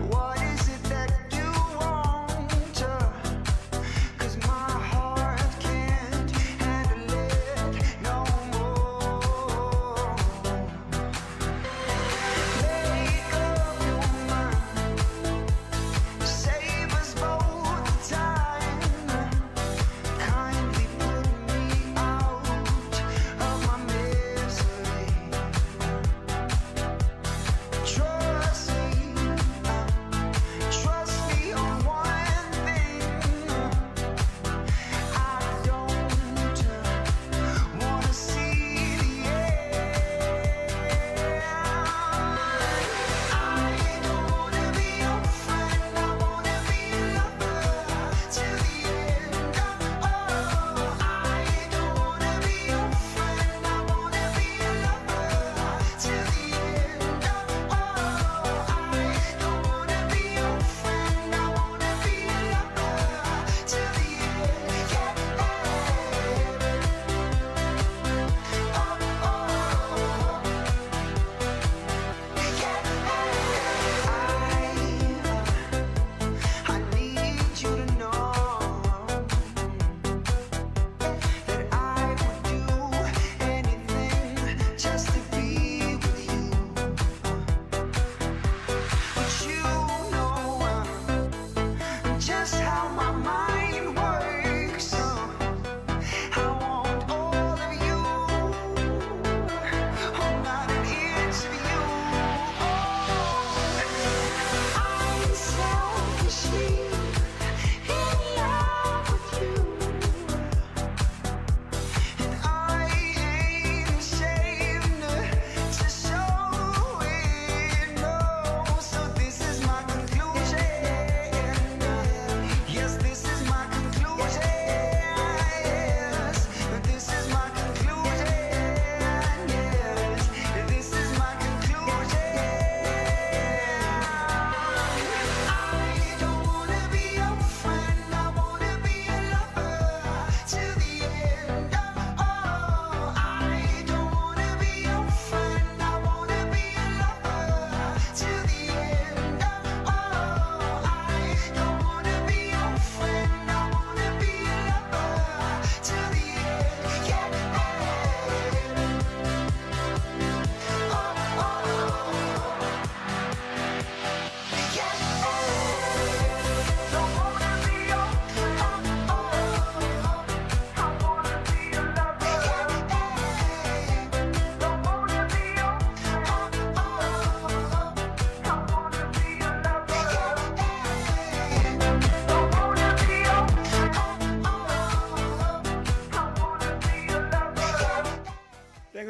what is it that you want? 'Cause my heart can't handle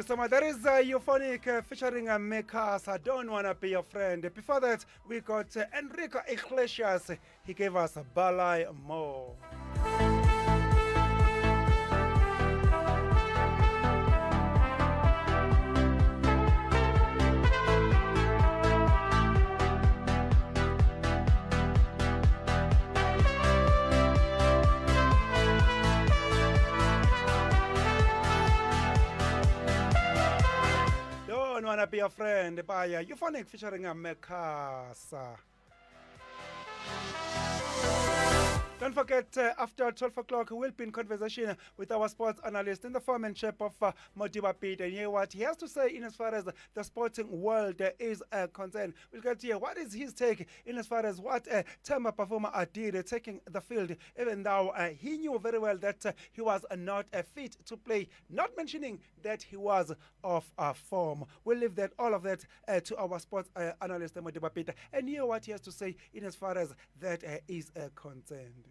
so much. That is Euphonic featuring Mekas. I don't wanna be your friend. Before that, we got Enrico Iglesias. He gave us Balai Mo. Don't wanna be a friend by Euphonic featuring Mekasa. Don't forget, after 12 o'clock, we'll be in conversation with our sports analyst in the form and shape of Modiba Pete. And hear what he has to say in as far as the sporting world is concerned. We'll get to hear what is his take in as far as what Tema performer did taking the field, even though he knew very well that he was not fit to play, not mentioning that he was off form. We'll leave that all of that to our sports analyst, Modiba Pete, and hear what he has to say in as far as that is concerned.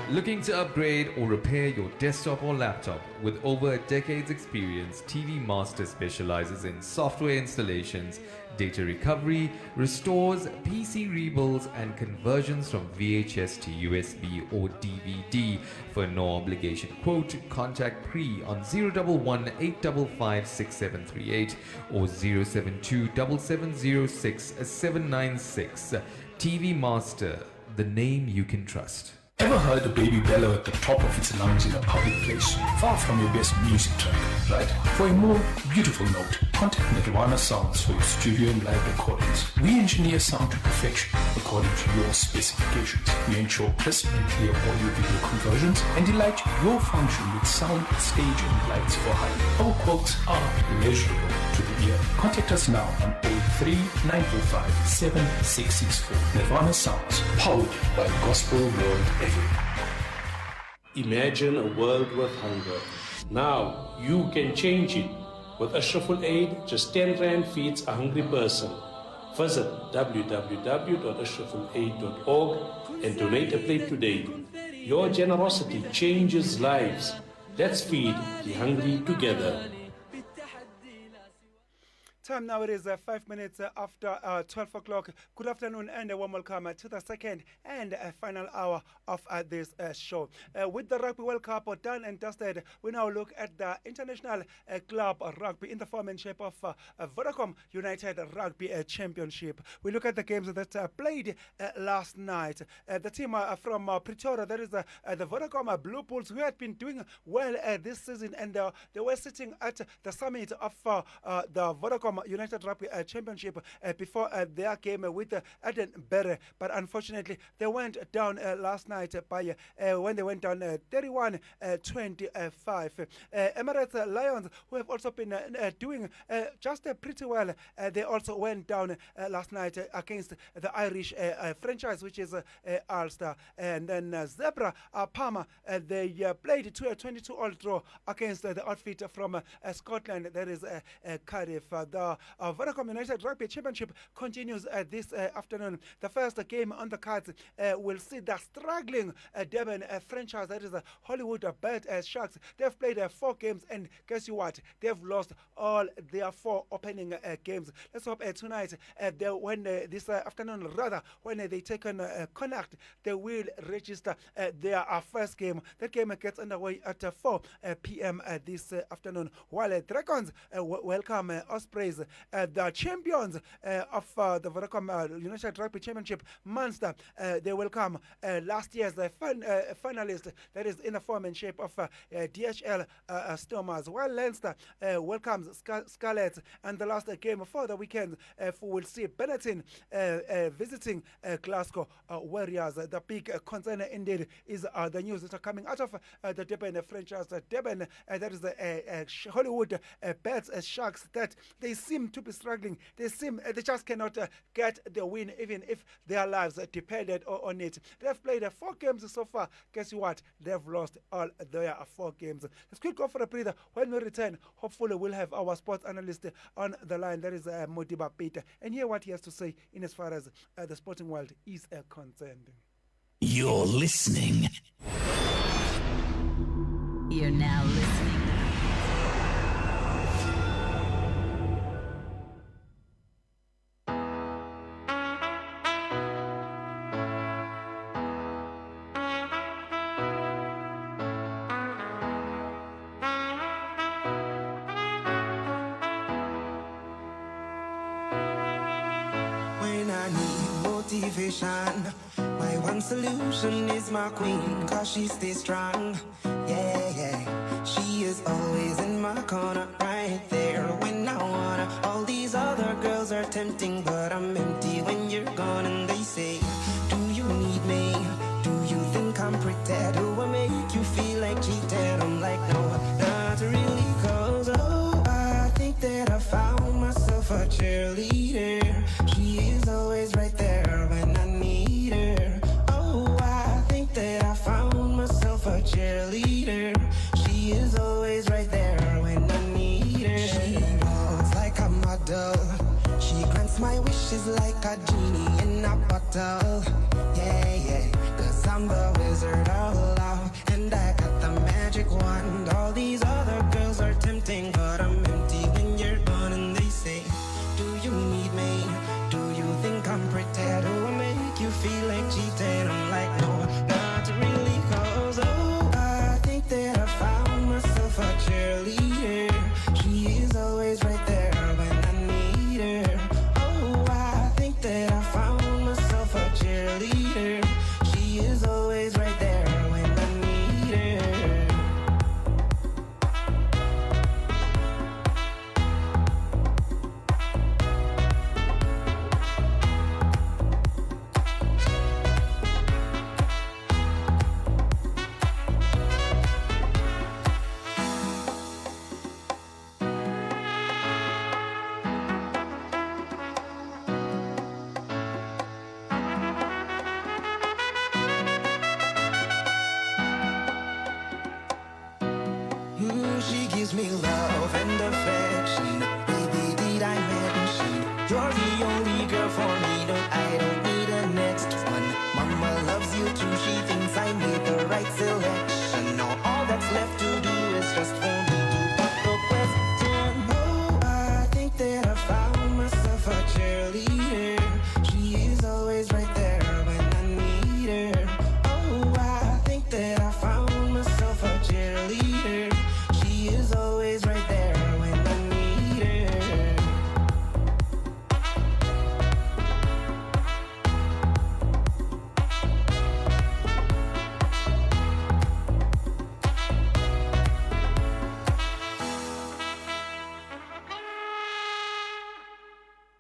Looking to upgrade or repair your desktop or laptop? With over a decade's experience, TV Master specializes in software installations, data recovery, restores, PC rebuilds, and conversions from VHS to USB or DVD. For no obligation quote, contact Pre on 011 855 6738 or 072 7706 796. TV Master, the name you can trust. Ever heard a baby bellow at the top of its lungs in a public place, far from your best music track, right? For a more beautiful note, contact Nirvana Sounds for your studio and live recordings. We engineer sound to perfection according to your specifications. We ensure crisp and clear audio-video conversions and delight your function with sound, stage, and lights for hire. Our quotes are immeasurable to the ear. Contact us now on 03 945 7664. Nirvana Sounds, powered by Gospel World FM. Imagine a world with hunger. Now you can change it. With Ashraful Aid, just 10 Rand feeds a hungry person. Visit www.ashrafulaid.org and donate a plate today. Your generosity changes lives. Let's feed the hungry together. Time now, it is 5 minutes after 12 o'clock. Good afternoon and a warm welcome to the second and final hour of this show. With the Rugby World Cup done and dusted, we now look at the International Club Rugby in the form and shape of Vodacom United Rugby Championship. We look at the games that played last night. The team from Pretoria, that is the Vodacom Blue Bulls, who had been doing well this season, and they were sitting at the summit of the Vodacom United Rugby Championship before their game with Aden Berre, but unfortunately they went down last night by when they went down 31-25. Emirates Lions, who have also been doing just pretty well, they also went down last night against the Irish franchise, which is Ulster. And then Zebra Parma, they played to a 22-all draw against the outfit from Scotland, that is Cardiff. The Vodacom United Rugby Championship continues this afternoon. The first game on the cards will see the struggling Durban franchise, that is the Hollywood Bird Sharks. They've played 4 games, and guess what? They've lost all their 4 opening games. Let's hope tonight, this afternoon, rather, when they take on Connacht, they will register their first game. That game gets underway at 4 p.m. This afternoon, while Dragons welcome Ospreys, the champions of the Vodacom United Rugby Championship, Munster. They welcome last year's finalist, that is in the form and shape of DHL Stormers, while Leinster welcomes Scarlets. And the last game for the weekend will see Benetton visiting Glasgow Warriors. The big concern indeed is the news that are coming out of the Durban franchise. Durban, that is the Hollywood Birds Sharks, that they seem to be struggling. They just cannot get the win, even if their lives depended on it. They've played 4 games so far. Guess what? They've lost all their 4 games. Let's quick go for a breather. When we return, hopefully we'll have our sports analyst on the line. That is Modiba Peter, and hear what he has to say in as far as the sporting world is concerned. You're listening. You're now listening motivation. My one solution is my queen, cause she stays strong. Yeah, yeah. She is always in my corner, right there when I wanna. All these other girls are tempting, but I'm empty when you're gone. And they say, do you need me? Do you think I'm pretty? Do I make you feel like cheated? I'm like, no, not really, cause oh, I think that I found myself a cheerleader. She is always right there when I need her. Oh, I think that I found myself a cheerleader. She is always right there when I need her. She walks like a model. She grants my wishes like a genie in a bottle. Yeah, yeah, cause I'm the wizard of love, and I got the magic wand. All these other girls are tempting, but I'm empty when you're gone. And they say, do you need me? Do you think I'm pretty? Do I make you feel like cheating? I'm like, no, not really, cause oh, I think that I found myself a cheerleader. She is always right there when I need her. Oh, I think that I found myself a cheerleader. She is always right there when I need her. She gives me love and affection. Baby, did I mention you're the only girl for me? No, I don't need a next one. Mama loves you too. She thinks I made the right selection. Now all that's left to do is just for me to pop the question. Oh, I think that I found myself a cheerleader. She is always right there when I need her. Oh, I think that I found myself a cheerleader. She is always right there when I need her.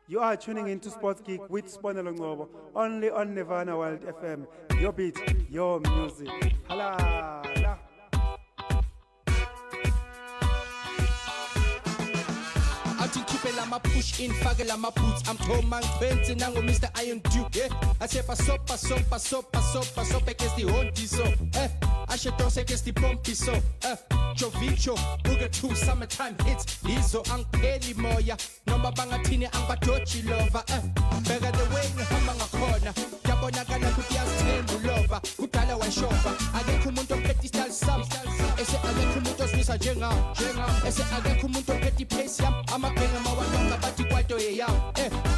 You are tuning into Sports Geek with Sponelo Ngobo, only on Nirvana World FM. Your beat, your music. Hala. Keep my push in, fagel my boots. I'm told man 20 now, Mr. Iron Duke. Yeah, I say pass up against the Honti so. I should toss against the Pompey so. Jovicho, Booger 2 summertime hits. Lizo ang Kelly Moya. Number bangatini ang Batochi lover. Beggar the way, Hamanga corner. Jabona gana kutias ten lover. Kutala wa shofa. Age kumunto petty style sam. Ese age kumunto smisa jenga. Ese age kumunto petty pace yam. Amakenga mawalonga bati kwaito ye yam.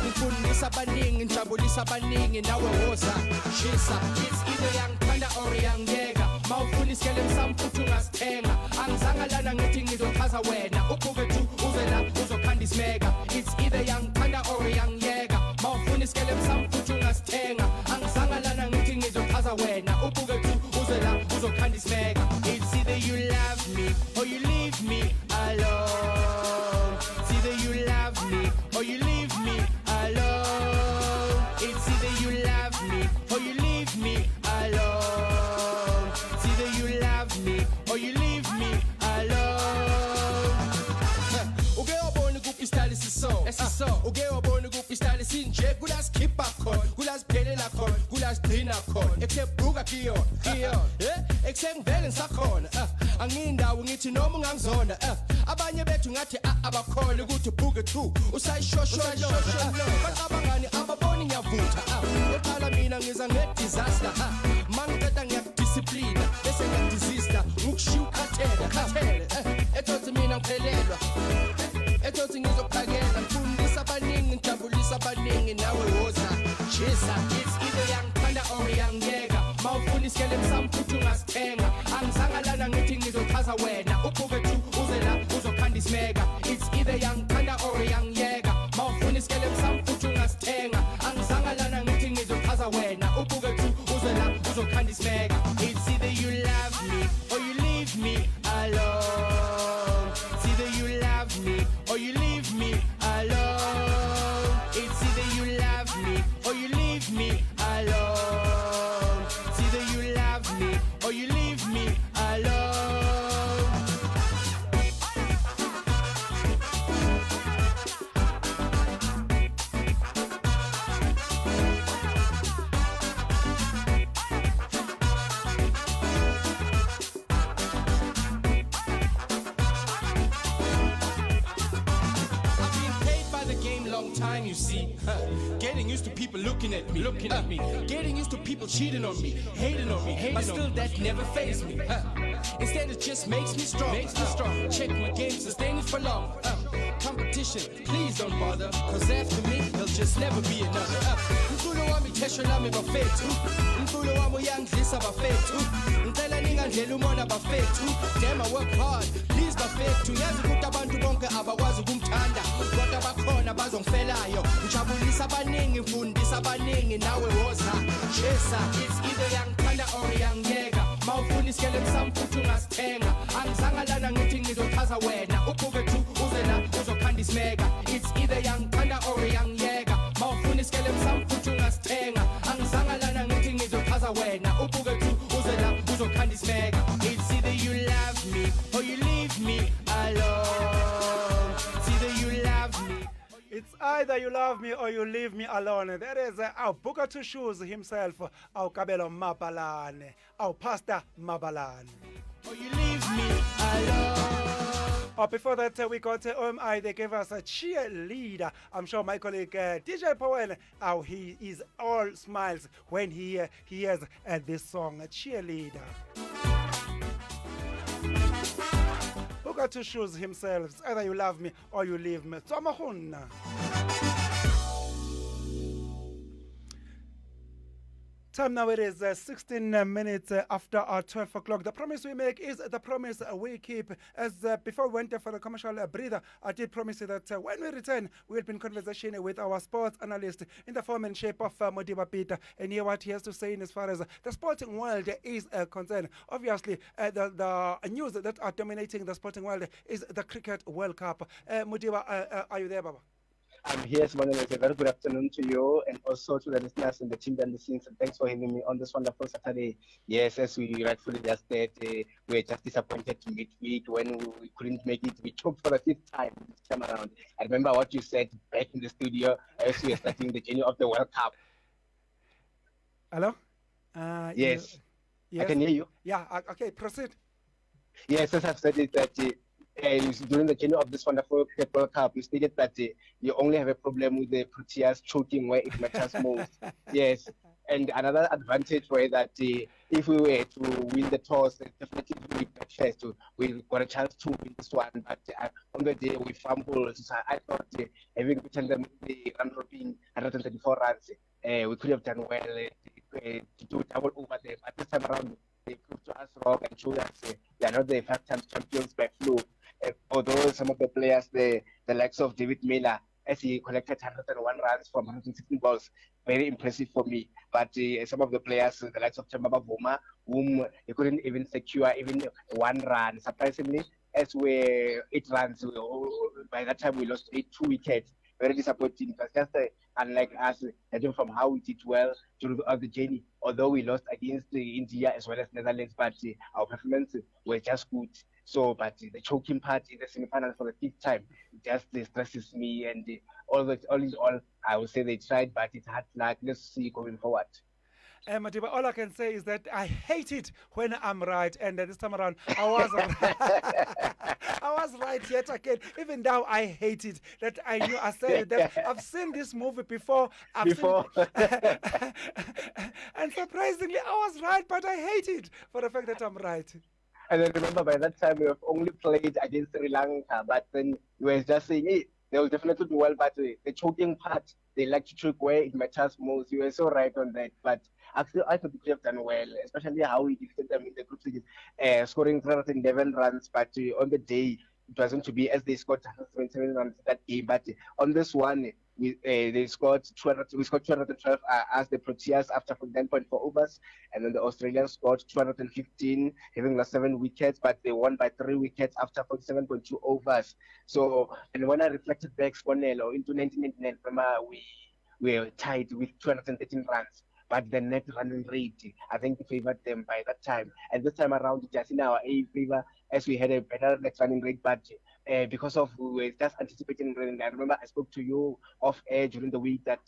Mfundisa baningi, njabulisa baningi. Nawe woza, shisa. It's either young panda or young yega. Mawufuni skele msamfutu ngastenga. Angzanga lana ngithi ngizochaza wena. Ubuke tu uzela uzokhanda ismega. It's either young panda or young yega. Mawufuni skele msamfutu ngastenga. Angzanga lana ngithi ngizochaza wena. Ubuke tu uzela uzokhanda ismega. It's either you love me or you leave me alone. It's either you love me or you leave me alone. It's either you love me or you leave me alone. It's either you love me or you leave me alone. Uge wabona kuphi style siso. Uge wabona kuphi style sinje. Kulaskipha khona, kulasiphelela khona, kulasgcina khona. Eksebuka kiyo. Eksengivele ngisakhona. Angindawo ngithi noma ungangizona. Abanye bethu ngathi abakholwa ukuthi ubuke 2 usayishoshola. Bacabangani ababoni ngiyavutha. Oqala mina ngiza nge-disaster. Mangiceda ngiyakudiscipline bese ngiyadisista ukushiya ukhathele. Ethothi mina ngiphelelwa. Ethothi ngizophakela ngifundisa abaningi ngijabulisa abaningi nawe woza. Chisa it's either young panda or young yega. Mawufuna isikele msamfuthi ungasithenga. Angizanga lana ngithi ngizochaza wena. Ubuke 2 uzela uzokhanda ismega. It's either young panda or young yega. Mawufuna isikele msamfuthi ungasithenga. Angizanga lana ngithi ngizochaza uzochaza wena ubuke tu uzwe la uzokhanda isimeka. It's either you love me or you leave me alone. It's either you love me or you leave me alone. It's either you love me or you leave me alone. It's either you love me or you leave me alone. Long time, you see. Getting used to people looking at me, getting used to people cheating on me, hating on me, but still that never fazed me. Instead, it just makes me strong. Check my game, sustain it for long. Competition, please don't bother, cause after me, there'll just never be another. Mfulo wami tesho lami bafethu, mfulo wami uyangidlisa bafethu, ngicela ningandlela umona bafethu. Damn, I work hard, please bafethu. Yazi ukuthi abantu bonke abakwazi ukumthanda, kodwa bakhona bazongifelayo. Ngijabulisa abaningi, mfundisa abaningi, nawe woza chesa. It's either yangithanda or yangiyeka. Mawufuna isikele msamfuthu ungasithenga. Angizanga lana ngithi ngizochaza wena ubuke tu uze la uzokhanda isimeka. It's either yangithanda or yangiyeka. Mawufuna isikele msamfuthu ungasithenga. Angizanga lana ngithi ngizochaza wena ubuke tu uze la uzokhanda isimeka. It's either you love me or you leave me alone. It's either you love me. It's either you love me or you leave me alone. That is our Booker to Shoes himself, our Kabelo Mapalane, our Pastor Mabalane. Or you leave me alone. Oh, before that, we got OMI. They gave us a cheerleader. I'm sure my colleague DJ Powell, he is all smiles when he hears this song, Cheerleader. Who got to choose himself? It's either you love me or you leave me. Tomahuna. Time now, it is 16 minutes after our 12 o'clock. The promise we make is the promise we keep. As before we went for the commercial breather, I did promise you that when we return, we'll be in conversation with our sports analyst in the form and shape of Modiba Peter, and hear what he has to say in as far as the sporting world is concerned. Obviously, the news that are dominating the sporting world is the Cricket World Cup. Modiba, are you there, Baba? I'm here, Simon. A very good afternoon to you and also to the listeners and the team behind the scenes. And thanks for having me on this wonderful Saturday. Yes, as we rightfully just said, we were just disappointed to midweek when we couldn't make it. We choked for the fifth time this time around. I remember what you said back in the studio as we were starting the journey of the World Cup. Hello? Yes. I can hear you. Yeah, okay, proceed. Yes, as I've said it, that during the journey of this wonderful World Cup, you stated that you only have a problem with the Proteas choking where it matters most. Yes, and another advantage was that if we were to win the toss, definitely we got first. We got a chance to win this one, but on the day we fumbled. So I thought having beaten them the run robin 134 runs, we could have done well to do double over there. But this time around, they proved to us wrong and showed us they are not the 5-time champions by fluke. Although some of the players, the likes of David Miller, as he collected 101 runs from 116 balls, very impressive for me. But some of the players, the likes of Chambaba Vuma, whom he couldn't even secure even one run. Surprisingly, as we 8 runs, by that time we lost 2 wickets. Very disappointing. But just unlike us, judging from how we did well during the journey, although we lost against India as well as Netherlands, but our performance was just good. So, but the choking part in the semi-final for the 5th time just stresses me, and all in all, I would say they tried, but it's hard luck. Let's see going forward. Madiba, all I can say is that I hate it when I'm right, and this time around I was right. I was right yet again. Even now I hate it. That I knew I said it. That I've seen this movie before. And surprisingly, I was right, but I hate it for the fact that I'm right. And I remember by that time we have only played against Sri Lanka, but then we were just saying, hey, they will definitely do well, but the choking part, they like to choke where it matters most. You were so right on that, but actually I thought we could have done well, especially how we defeated them in the group stages, scoring 311 runs, but on the day, it wasn't to be as they scored 177 runs that game. But on this one, they scored 200. We scored 212 as the Proteas after 49.4 overs, and then the Australians scored 215, having lost 7 wickets, but they won by 3 wickets after 47.2 overs. So, and when I reflected back, Sponello, into 1999, remember we were tied with 213 runs. But the net running rate, I think, favored them by that time. And this time around, just in our A favor, as we had a better net running rate, but because of we were just anticipating rain. I remember I spoke to you off air during the week that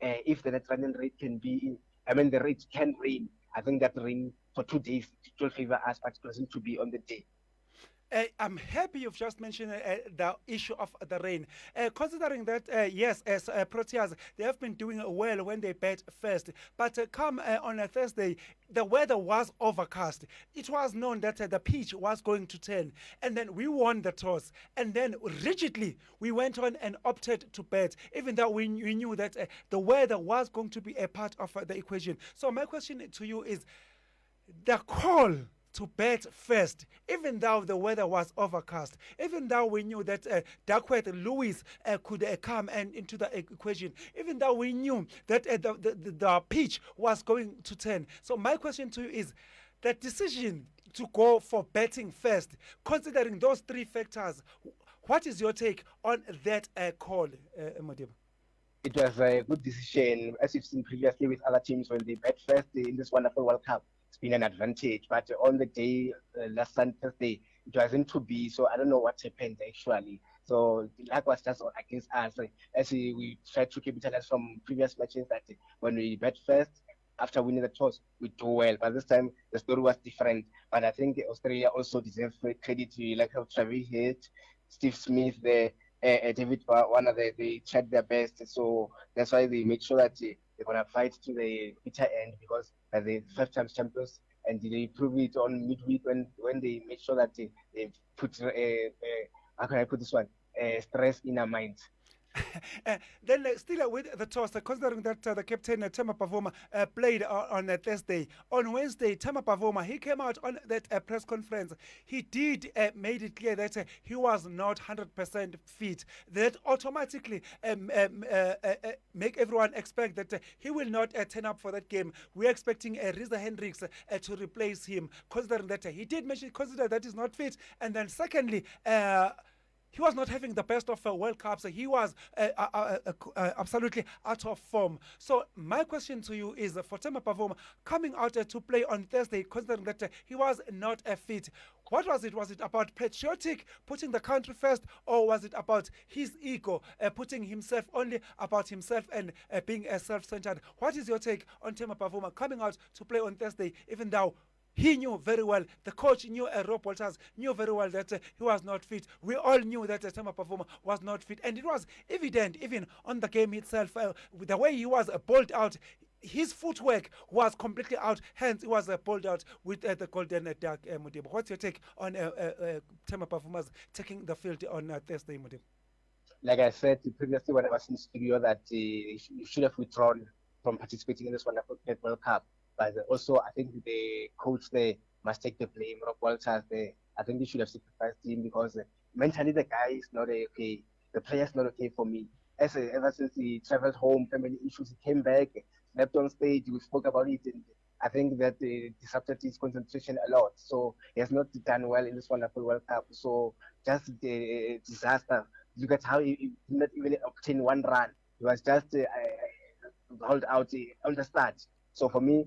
if the net running rate can be, I mean, the rate can rain. I think that rain for 2 days it will favor us, but it doesn't to be on the day. I'm happy you've just mentioned the issue of the rain. Considering that, yes, as Proteas, they have been doing well when they bat first. But come on a Thursday, the weather was overcast. It was known that the pitch was going to turn. And then we won the toss. And then rigidly, we went on and opted to bat, even though we knew that the weather was going to be a part of the equation. So my question to you is, the call to bat first, even though the weather was overcast, even though we knew that Duckworth Lewis could come and into the equation, even though we knew that the pitch was going to turn. So my question to you is, the decision to go for batting first, considering those 3 factors, what is your take on that call, Modiba? It was a good decision, as you've seen previously with other teams when they bat first in this wonderful World Cup. It's been an advantage, but on the day last Thursday, it wasn't to be. So I don't know what happened actually. So the luck was just against us. As we tried to capitalize from previous matches that when we bat first, after winning the toss, we do well. But this time the story was different. But I think Australia also deserves credit to like how Travis hit, Steve Smith, David Warner, they tried their best. So that's why they made sure that they're gonna fight to the bitter end, because the 5 times champions, and they prove it on midweek when they made sure that they put how can I put this one, stress in our minds. Then still with the toss, considering that the captain Tema Pavoma played on Thursday. On Wednesday, Tema Pavoma, he came out on that press conference. He did made it clear that he was not 100% fit. That automatically make everyone expect that he will not turn up for that game. We're expecting Riza Hendricks to replace him, considering that he did consider that he's not fit. And then secondly, he was not having the best of World Cups. He was absolutely out of form. So my question to you is, for Tema Pavoma coming out to play on Thursday, considering that he was not fit, what was it? Was it about patriotic, putting the country first, or was it about his ego, putting himself only about himself and being self-centered? What is your take on Tema Pavoma coming out to play on Thursday, even though he knew very well, the coach knew, Rob Walters knew very well that he was not fit. We all knew that Tema Pavoma was not fit. And it was evident even on the game itself, with the way he was bowled out. His footwork was completely out, hence he was bowled out with the golden duck, Modibo. What's your take on Tema Pavoma's taking the field on Thursday, Modibo? Like I said previously when I was in studio, that he should have withdrawn from participating in this wonderful World Cup. But also, I think the coach there must take the blame. Rob Walters there, I think he should have sacrificed him, because mentally the guy is not okay. The player is not okay for me. Ever since he traveled home, family issues, he came back, slept on stage. We spoke about it, and I think that disrupted his concentration a lot. So he has not done well in this wonderful World Cup. So just a disaster. Look at how he did not even obtain 1 run. He was just held out on the start. So for me,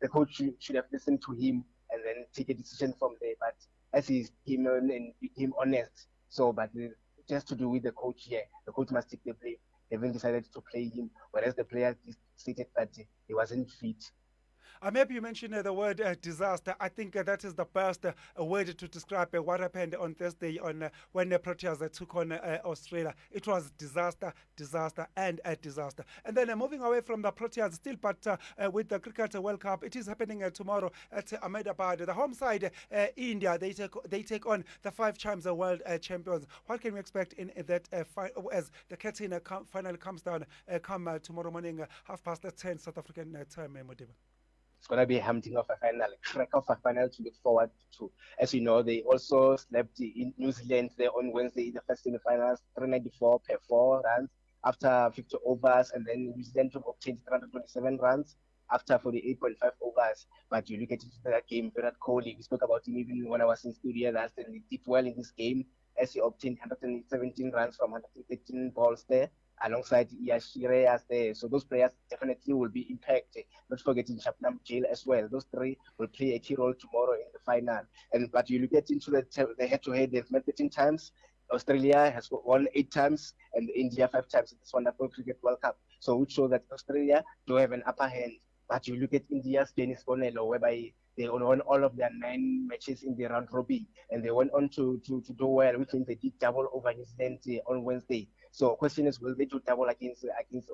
the coach should have listened to him and then take a decision from there. But as he came on and became honest, so but just to do with the coach here, the coach must take the blame. They haven't decided to play him, whereas the player stated that he wasn't fit. Maybe you mentioned the word disaster. I think that is the best word to describe what happened on Thursday when the Proteas took on Australia. It was disaster, and a disaster. And then moving away from the Proteas still, but with the Cricket World Cup, it is happening tomorrow at Ahmedabad. The home side, India, they take on the 5 times world champions. What can we expect in that as the curtain finally comes down come tomorrow morning, 10:30 South African time, Modiba? It's going to be a hunting of a final, crack of a final to look forward to. As you know, they also slept in New Zealand there on Wednesday in the first semi-finals, 394 per 4 runs after 50 overs, and then New Zealand obtained 327 runs after 48.5 overs. But you look at that game, Virat Kohli, we spoke about him even when I was in studio last, and he did well in this game as he obtained 117 runs from 113 balls there, alongside Yashireyas there. So those players definitely will be impacted. Not forgetting Chapman Jail as well. Those three will play a key role tomorrow in the final. But you look at into the head-to-head, they've met 13 times. Australia has won 8 times and India 5 times in this wonderful Cricket World Cup. So which show that Australia do have an upper hand. But you look at India's Dennis Bonello, whereby they won all of their 9 matches in the round robin, and they went on to do well, which means they did double over New Zealand on Wednesday. So question is, will they do double against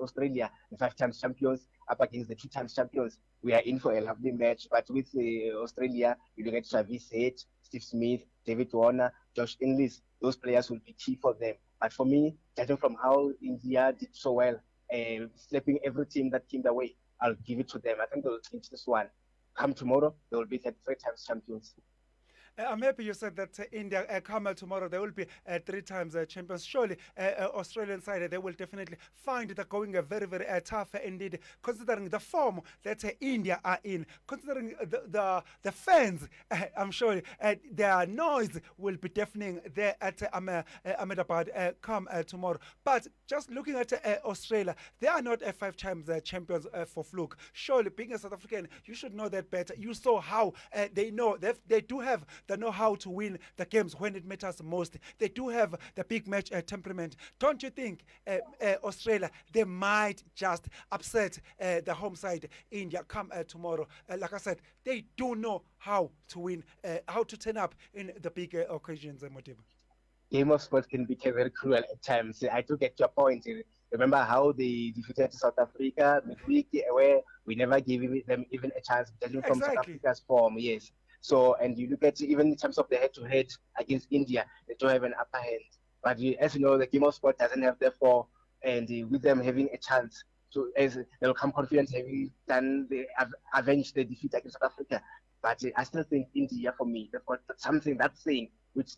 Australia, the 5 times champions, up against the 2 times champions? We are in for a lovely match. But with Australia, you look at Travis Head, Steve Smith, David Warner, Josh Inglis. Those players will be key for them. But for me, judging from how India did so well, slapping every team that came their way, I'll give it to them. I think they'll clinch this one. Come tomorrow, they will be 3 times champions. I'm happy you said that India come tomorrow. They will be 3 times champions. Surely, Australian side, they will definitely find that going very, very tough indeed, considering the form that India are in, considering the fans. I'm sure their noise will be deafening there at Ahmedabad come tomorrow. But just looking at Australia, they are not 5 times champions for fluke. Surely, being a South African, you should know that better. You saw how they know they do have the know-how to win the games when it matters most. They do have the big match temperament. Don't you think Australia, they might just upset the home side, India, come tomorrow? Like I said, they do know how to win, how to turn up in the big occasions, Modiba. Game of sports can become very cruel at times. I do get your point. Remember how they defeated South Africa midweek, where we never gave them even a chance, judging from South Africa's form, yes. So, and you look at even in terms of the head-to-head against India, they don't have an upper hand. But as you know, the game of sport doesn't have therefore, and with them having a chance, so as they'll come confident having done avenged the defeat against South Africa. But I still think India, for me, they've got something, that thing, which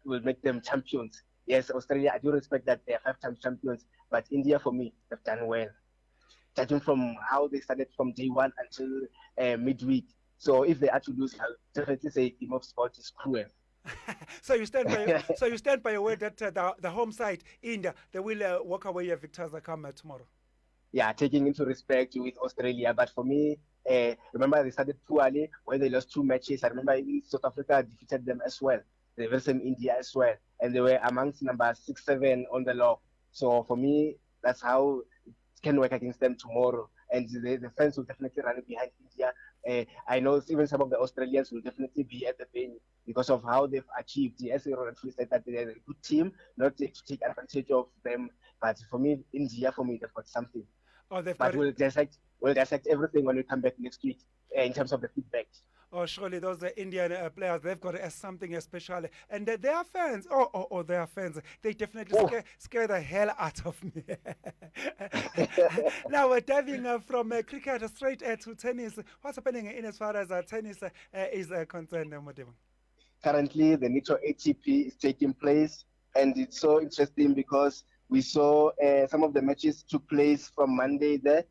will make them champions. Yes, Australia, I do respect that they are 5 times champions, but India, for me, they've done well. Judging from how they started from day one until midweek. So if they are to lose, I'll definitely say game of sport is cruel. So you stand by your word that the home side, India, they will walk away victors that come tomorrow. Yeah, taking into respect with Australia. But for me, remember they started poorly when they lost 2 matches. I remember even South Africa defeated them as well. They were same India as well. And they were amongst number 6, 7 on the log. So for me, that's how it can work against them tomorrow. And the fans will definitely run behind India. I know even some of the Australians will definitely be at the venue because of how they've achieved. As Ronald said, that they're a good team, not to take advantage of them. But for me, India, they've got something. But we'll dissect everything when we come back next week in terms of the feedback. Oh, surely those Indian players, they've got something special. And they are fans. They are fans. They definitely scare the hell out of me. Now, we're diving from cricket straight to tennis. What's happening in as far as tennis is concerned, Modiba? Currently, the Nitro ATP is taking place. And it's so interesting because we saw some of the matches took place from Monday there.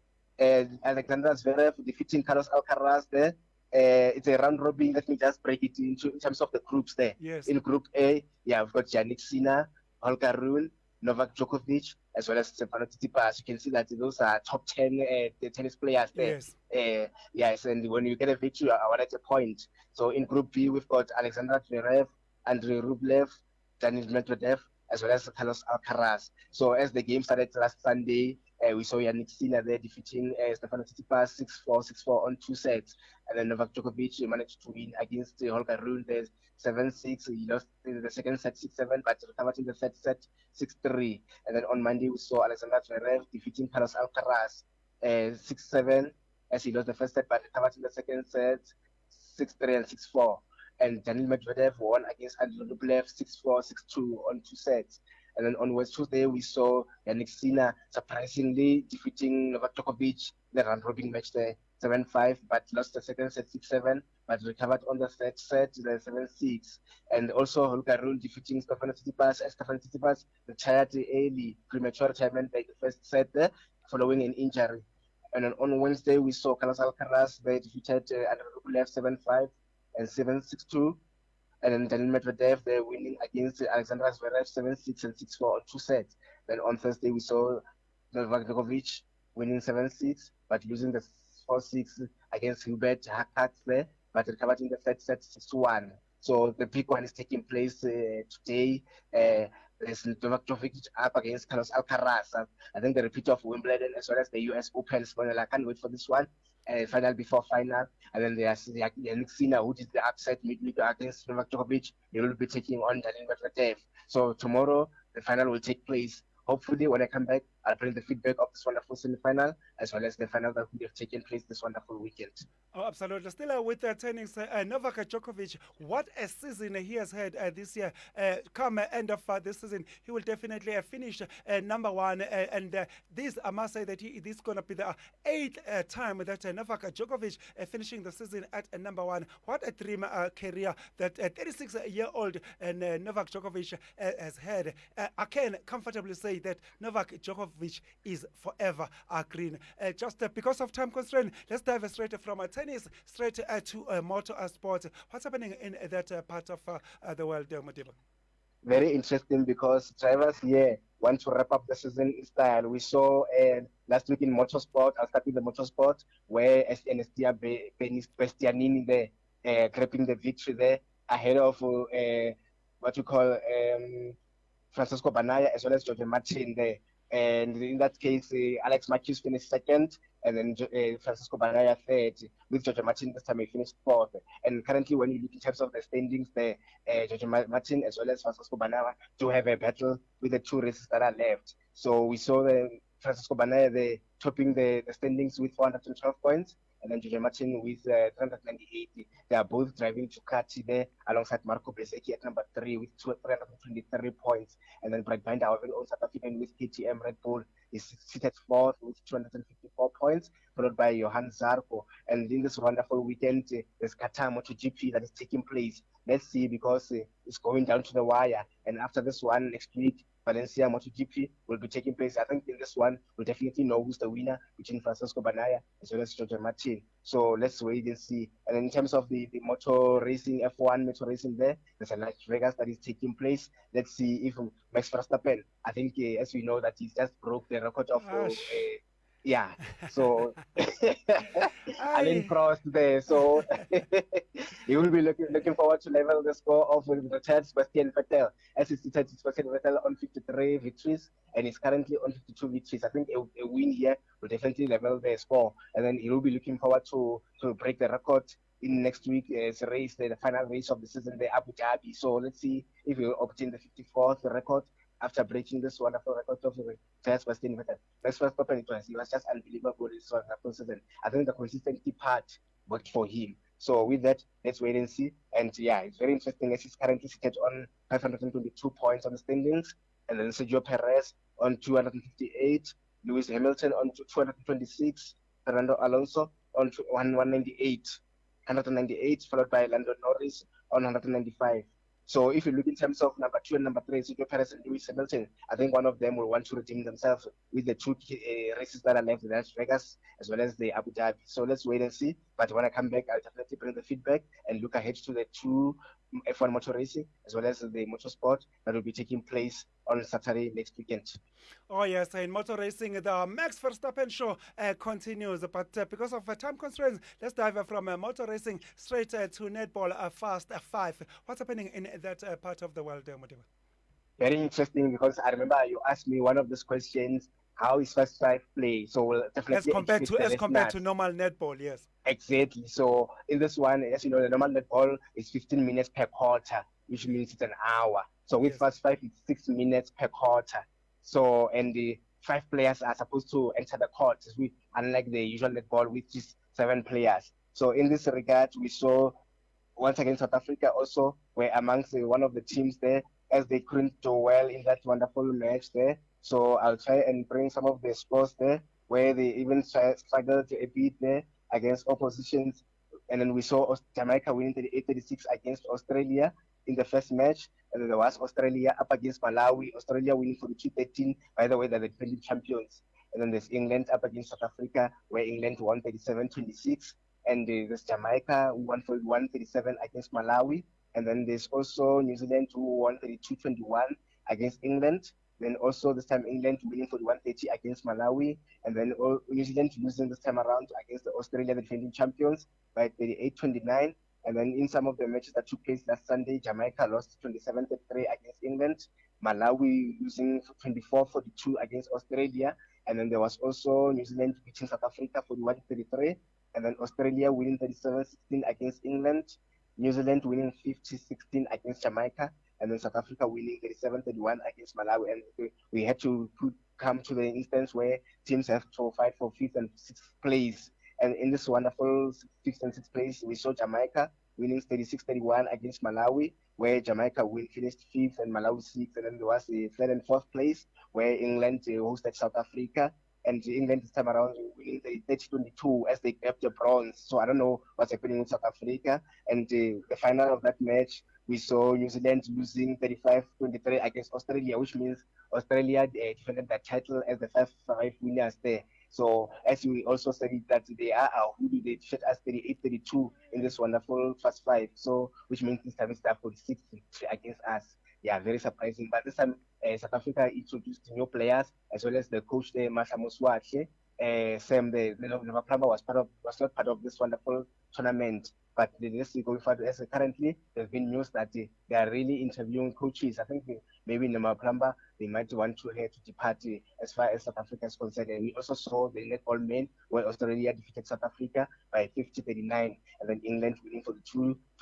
Alexander Zverev defeating Carlos Alcaraz there. It's a round robin. Let me just break it into in terms of the groups there. Yes. In Group A, we've got Yannick Sinner, Holger Rune, Novak Djokovic, as well as Stefano Tsitsipas. You can see that those are top 10 tennis players there. Yes. Yes, and when you get a victory, I want a point. So in Group B, we've got Alexander Zverev, Andrei Rublev, Daniil Medvedev, as well as Carlos Alcaraz. So as the game started last Sunday, we saw Yannick Sinner there defeating Stefano Tsitsipas 6-4, 6-4 on 2 sets. And then Novak Djokovic managed to win against Holger Rune there 7-6. He lost in the second set 6-7, but recovered in the third set 6-3. And then on Monday, we saw Alexander Zverev defeating Carlos Alcaraz 6-7, as he lost the first set, but recovered in the second set 6-3 and 6-4. And Daniil Medvedev won against Andrei Rublev 6-4, 6-2 on 2 sets. And then on Tuesday, we saw Yannick Sinner surprisingly defeating Novak Djokovic the round robin match there, 7-5, but lost the second set 6-7, but recovered on the third set, the 7-6. And also Holger Rune defeating Stefano Tsitsipas, as Stefano Tsitsipas retired early, premature retirement by the first set there, following an injury. And then on Wednesday, we saw Carlos Alcaraz, they defeated Andrei Rublev 7-5 and 7-6-2. And then Daniil Medvedev, they're winning against Alexander Zverev 7-6 and 6-4 on 2 sets. Then on Thursday, we saw Novak Djokovic winning 7-6, but losing the 4-6 against Hubert Hurkacz there, but recovered in the third set 6-1. So the big one is taking place today. There's Novak Djokovic up against Carlos Alcaraz. I think the repeat of Wimbledon as well as the US Open as well. I can't wait for this one. Final before final. And then there's Yannick Sinner, who did the upset midweek against Novak Djokovic. He will be taking on Daniil Medvedev. So tomorrow, the final will take place. Hopefully, when I come back, I'll bring the feedback of this wonderful semi-final as well as the final that will have taken place this wonderful weekend. Oh, absolutely. Still with tennis, Novak Djokovic, what a season he has had this year. Come end of this season, he will definitely finish number one. And this, I must say that this is going to be the 8th time that Novak Djokovic finishing the season at number one. What a dream career that 36-year-old Novak Djokovic has had. I can comfortably say that Novak Djokovic is forever green. Just because of time constraint, let's dive straight from tennis straight to motor sports. What's happening in that part of the world, Modibo? Very interesting because drivers here want to wrap up the season in style. We saw last week in motorsport, I'll start with the motorsport, where Enestia Bastianini there grabbing the victory there ahead of what you call Francisco Banaya as well as Jorge Martin there. And in that case, Alex Matthews finished second, and then Francisco Banaya third, with Jorge Martin this time he finished fourth. And currently, when you look in terms of the standings there, Jorge Martin as well as Francisco Banaya do have a battle with the 2 races that are left. So we saw Francisco Banaya topping the standings with 412 points, and then Jorge Martin with 398. They are both driving Ducati there alongside Marco Bezzecchi at number 3 with 323 points. And then Brad Binder, our very own South African with KTM Red Bull, is seated 4th with 254 points, followed by Johan Zarco. And in this wonderful weekend, there's Qatar MotoGP that is taking place. Let's see, because it's going down to the wire. And after this one, next week, Valencia MotoGP will be taking place. I think in this one, we'll definitely know who's the winner between Francisco Banaya as well as Jorge Martin. So let's wait and see. And in terms of the motor racing, F1 motor racing there's a Las Vegas that is taking place. Let's see if Max Verstappen, I think as we know that he's just broke the record of so Alain Prost there. So he will be looking forward to level the score of retired Sebastian Vettel, as he's retired Sebastian Vettel on 53 victories and is currently on 52 victories. I think a win here will definitely level the score, and then he will be looking forward to break the record in next week's race, the final race of the season, the Abu Dhabi. So let's see if he will obtain the 54th record after breaking this wonderful record of Sebastian Vettel. Max Verstappen, he was just unbelievable this wonderful season. I think the consistency part worked for him. So with that, let's wait and see. And yeah, it's very interesting as he's currently seated on 522 points on the standings, and then Sergio Perez on 258, Lewis Hamilton on 226, Fernando Alonso on 198, followed by Lando Norris on 195. So if you look in terms of number 2 and number 3, Sergio Perez and Lewis Hamilton, I think one of them will want to redeem themselves with the 2 races that are left, the Las Vegas as well as the Abu Dhabi. So let's wait and see. But when I come back, I'll definitely bring the feedback and look ahead to the 2 F1 motor racing as well as the motorsport that will be taking place on Saturday next weekend. Oh yes, in motor racing, the Max Verstappen show continues. But because of time constraints, let's dive from motor racing straight to netball Fast 5. What's happening in that part of the world, Modibo? Very interesting, because I remember you asked me one of these questions, how is Fast 5 play? So we'll definitely as compared to normal netball, yes. Exactly. So in this one, as you know, the normal netball is 15 minutes per quarter, which means it's an hour. So with Fast 5, it's 6 minutes per quarter. So, and the 5 players are supposed to enter the court, unlike the usual netball, which is 7 players. So in this regard, we saw once again South Africa also were amongst one of the teams there, as they couldn't do well in that wonderful match there. So I'll try and bring some of the scores there. where they even struggled a bit there against oppositions. And then we saw Jamaica winning 38-36 against Australia in the first match. And then there was Australia up against Malawi. Australia winning 42-13. By the way, they're the defending champions. And then there's England up against South Africa, where England won 37-26. And there's Jamaica who won 41-37 against Malawi. And then there's also New Zealand who won 32-21 against England. Then also this time England winning 41-30 against Malawi. And then New Zealand losing this time around against the Australia, the defending champions, by 38-29. And then in some of the matches that took place last Sunday, Jamaica lost 27-3 against England. Malawi losing 24-42 against Australia. And then there was also New Zealand beating South Africa 41-33. And then Australia winning 37-16 against England. New Zealand winning 50-16 against Jamaica. And then South Africa winning 37-31 against Malawi. And we had to come to the instance where teams have to fight for fifth and sixth place. And in this wonderful fifth and sixth place, we saw Jamaica winning 36-31 against Malawi, where Jamaica finished fifth and Malawi sixth. And then there was the third and fourth place, where England hosted South Africa. And England this time around winning 30-22 as they grabbed the bronze. So I don't know what's happening with South Africa. And the final of that match, we saw New Zealand losing 35-23 against Australia, which means Australia defended the title as the 5-5 winners there. So as we also said that they are who do they defeat us 38-32 in this wonderful first five. So which means this time it's 46 against us. Yeah, very surprising. But this time South Africa introduced new players as well as the coach there, Masha Muswache. Sam, the Plumber was not part of this wonderful tournament. But let's see going forward. As currently, there's been news that they are really interviewing coaches. I think maybe Nama Plumber, they might want to head to depart as far as South Africa is concerned. And we also saw the netball men where Australia defeated South Africa by 50-39, and then England winning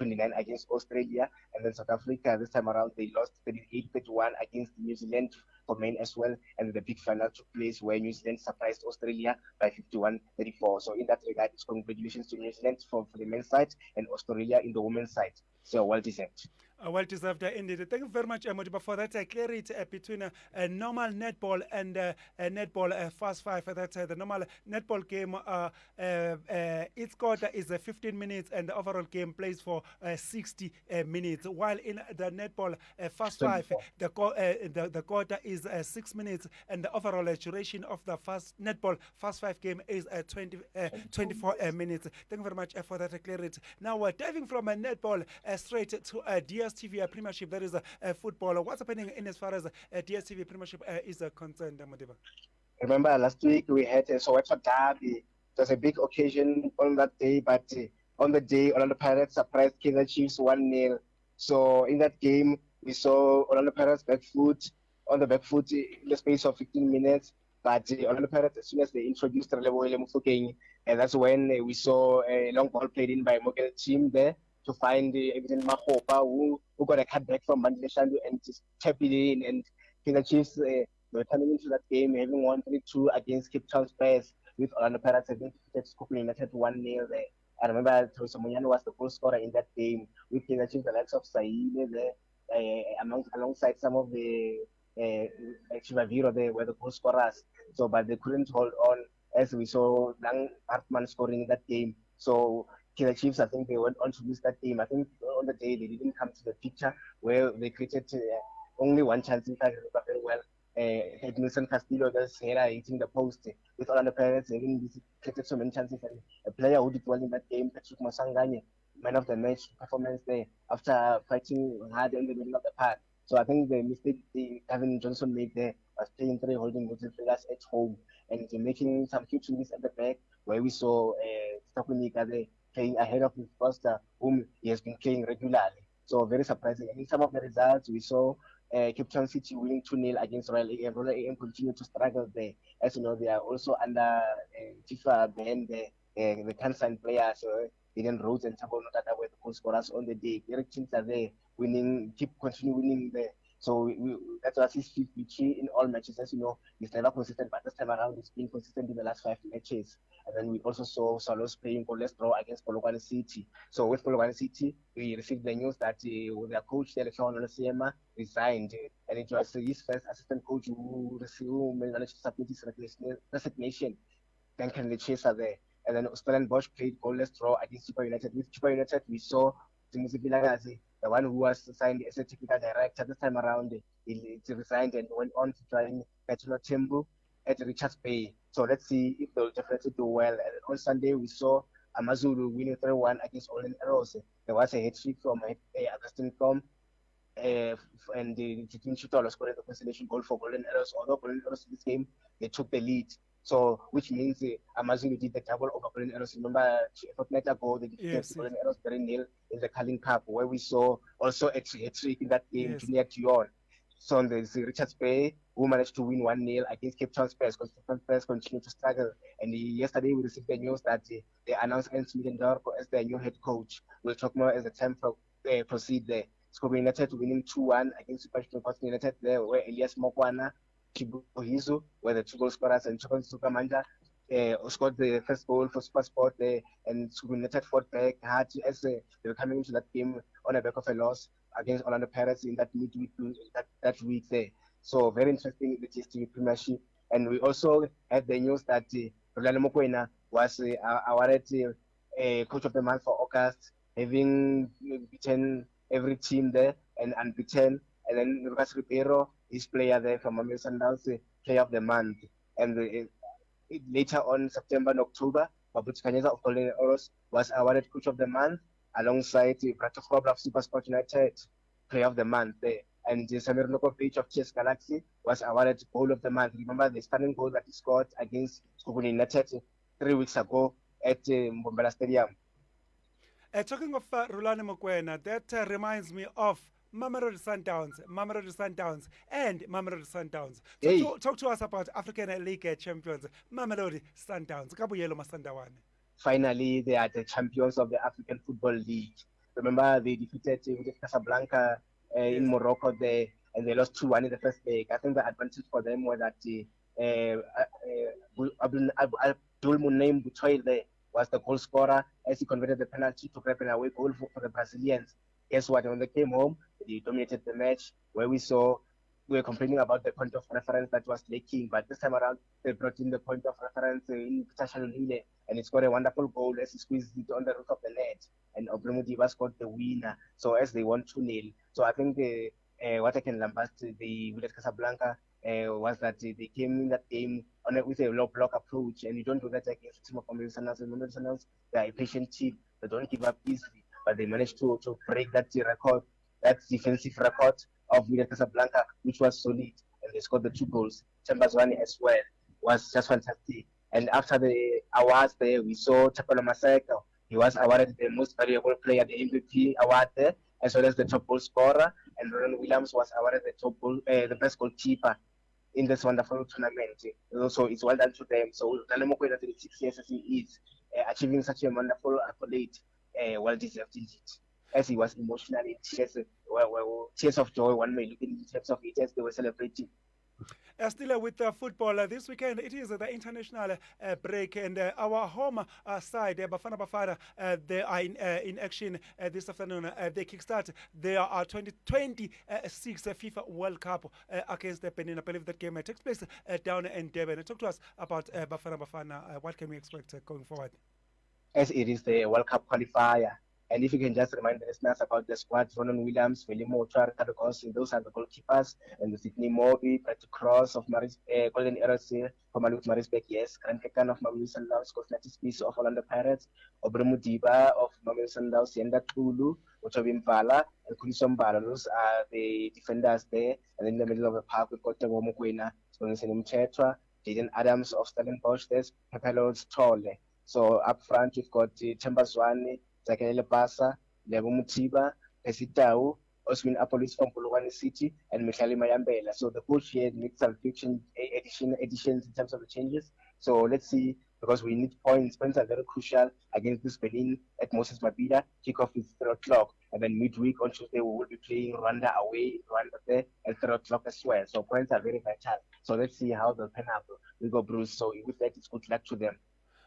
42-29 against Australia. And then South Africa, this time around, they lost 38-31 against New Zealand for men as well. And the big final took place where New Zealand surprised Australia by 51-34. So in that regard, it's congratulations to New Zealand for the men's side and Australia in the women's side. So well deserved. Well deserved indeed. Thank you very much, Modiba, for that clarity between normal netball and netball fast five. That's the normal netball game. Its quarter is 15 minutes, and the overall game plays for 60 minutes. While in the netball fast five, the quarter is 6 minutes, and the overall duration of the netball fast five game is 24 minutes. Thank you very much for that clarity. Now we're diving from netball straight to DSTV Premiership. That is football. What's happening in as far as DSTV Premiership is concerned, Modiba? Remember last week we had a Soweto derby. It was a big occasion on that day, but on the day Orlando Pirates surprised Kaizer Chiefs 1-0. So in that game we saw Orlando Pirates back foot in the space of 15 minutes. But Orlando Pirates, as soon as they introduced Relebohile Mofokeng, and that's when we saw a long ball played in by Mogel team there to find Evident Mahopa, who got a cutback from Mandile Shandu and just tapped it in. And Kaizer Chiefs were coming into that game having won 3-2 against Cape Town Spurs, with Orlando Pirates having defeated Skopje United 1-0 there. I remember Teresa Munyano was the goal scorer in that game, with Kaizer Chiefs, the likes of Saile there, alongside some of the Chivaviro there were the goal scorers. So, but they couldn't hold on, as we saw Lang Hartman scoring in that game. So Kaizer Chiefs, I think they went on to lose that game. I think on the day they didn't come to the picture where they created only one chance, in fact, very well. Edmilson Castillo just hitting the post with Orlando Pirates. They didn't created so many chances. And a player who did well in that game, Patrick Masanganye, man of the match performance there after fighting hard in the middle of the park. So I think the mistake Kevin Johnson made there was playing 3 holding midfielders at home and making some huge moves at the back, where we saw Stakunika there playing ahead of his roster, whom he has been playing regularly. So very surprising. And in some of the results, we saw Cape Town City winning 2-0 against Royal AM. Royal AM continue to struggle there. As you know, they are also under FIFA ban the Kansan players. So Eden Rhodes and Tabo Notata were the goal scorers on the day. Eric teams are there continue winning there. So that was his fifth victory in all matches. As you know, he's never consistent, but this time around he's been consistent in the last 5 matches. And then we also saw Salos playing goalless draw against Polokwane City. So with Polokwane City, we received the news that their coach, Alexander Olosiema, resigned. And it was his first assistant coach who managed to submit his resignation Duncan the Chaser there. And then Stellenbosch played goalless draw against Super United. With Super United, we saw Timothy Bilagazi, the one who was signed as a technical director this time around. He resigned and went on to join Petro Tembu at Richards Bay. So let's see if they'll definitely do well. And on Sunday, we saw Amazulu winning 3-1 against Olen Arrows. There was a hat trick from Augustine Tom. And the Chitin Chutolo scored the consolation goal for Golden Arrows. Although Golden Arrows in this game, they took the lead. So, which means Amazulu did the double over Golden Arrows. Remember, a fortnight ago, they defeated Golden Arrows 3-0 in the Carling Cup, where we saw also a trick in that game, Junior Dion. So, on the Richards Bay, who managed to win 1-0 against Cape Town Spurs, because Cape Town Spurs continue to struggle. And yesterday, we received the news that they announced Ernst Middendorf as their new head coach. We'll talk more as the time proceed there. Skobe United winning 2-1 against Super United there, where Elias Mokwana, Chibuhizu were the 2 goal scorers, and Chokon Sukamanja scored the first goal for Super Sport there, and Skobe United fought back hard as they were coming into that game on the back of a loss against Orlando Pirates in that midweek that week there. So very interesting the TSTV Premiership. And we also had the news that Rolando Mokoena was awarded Coach of the Month for August, having beaten every team there and unbeaten. And then Lucas Ribeiro, his player there from Mamelodi Sundowns, Player of the Month. And later on, September and October, Babuti Kanyeza of Golden Arrows was awarded Coach of the Month alongside Brato Kobla of Super Sport United, Player of the Month there. And Samir Nokovic of Chess Galaxy was awarded Goal of the Month. Remember the stunning goal that he scored against Skubuni United 3 weeks ago at Mbombela Stadium. Talking of Rulani Mokwena, that reminds me of Mamelodi Sundowns, and Mamelodi Sundowns. Talk to us about African League champions, Mamelodi Sundowns. Kabuyelo Masandawane. Finally, they are the champions of the African Football League. Remember, they defeated Casablanca in Morocco there, and they lost 2-1 in the first leg. I think the advantage for them was that Abdul Munaim Butoy there was the goal scorer as he converted the penalty to grab an away goal for the Brazilians. Guess what? When they came home, they dominated the match, where we were complaining about the point of reference that was lacking, but this time around they brought in the point of reference in Peter Shalulile, and he scored a wonderful goal as he squeezed it on the roof of the net, and Obremudiva scored the winner, so as they won 2-0. So I think what I can lambast the Wydad Casablanca was that they came in that game with a low block approach, and you don't do that against a team of Mamelodi Sundowns. They are a patient team, they don't give up easily, but they managed to break that record, that defensive record of Wydad Casablanca, which was solid, and they scored the 2 goals. Chambazwani as well was just fantastic. And after the awards there, we saw Chapelo Maseko. He was awarded the most valuable player, the MVP award there, as well as the top goal scorer. And Ron Williams was awarded the best goalkeeper in this wonderful tournament. So it's well done to them. So Dalemoko, 36 years as he is, achieving such a wonderful accolade, well deserved indeed. As he was emotionally tears of joy, one may look in terms of it as they were celebrating. Still with football, this weekend it is the international break, and our home side, Bafana, they are in action this afternoon. They kickstart their 2026 FIFA World Cup against Benin. I believe that game takes place down in Durban. Talk to us about Bafana. What can we expect going forward? As it is the World Cup qualifier. And if you can just remind the listeners about the squad, Ronan Williams, Velimo Ricardo Gosling, those are the goalkeepers, and the Sydney Mobi, Patrick Cross of Golden Arrows, Komalut Marisbeck, yes, Grant Kekan of Mamelodi Sundowns, Kosnati Spies of Orlando Pirates, Obremu Diba of Mamelodi Sundowns, Yenda Tulu, Ochobim Vala, and Kulisom Those are the defenders there. And in the middle of the park, we've got Tabo Mokwena, Sponsenim Chetra, Jaden Adams of Stellenbosch, there's Pepelos Tolle. So up front, we've got Chambazwani, Zakele Basa, Lebo Mutiba, Pesitau, Oswin Apolis from Polokwane City, and Michele Mayambela. So the coach here makes some additions in terms of the changes. So let's see, because we need points. Points are very crucial against this Benin at Moses Mabhida. Kickoff is 3 o'clock. And then midweek on Tuesday, we will be playing Rwanda away, Rwanda there at 3 o'clock as well. So points are very vital. So let's see how they'll pan out. We go Bruce. So with that, it's good luck to them.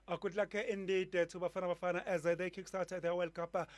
Good luck indeed to Bafana as they kickstart their World Cup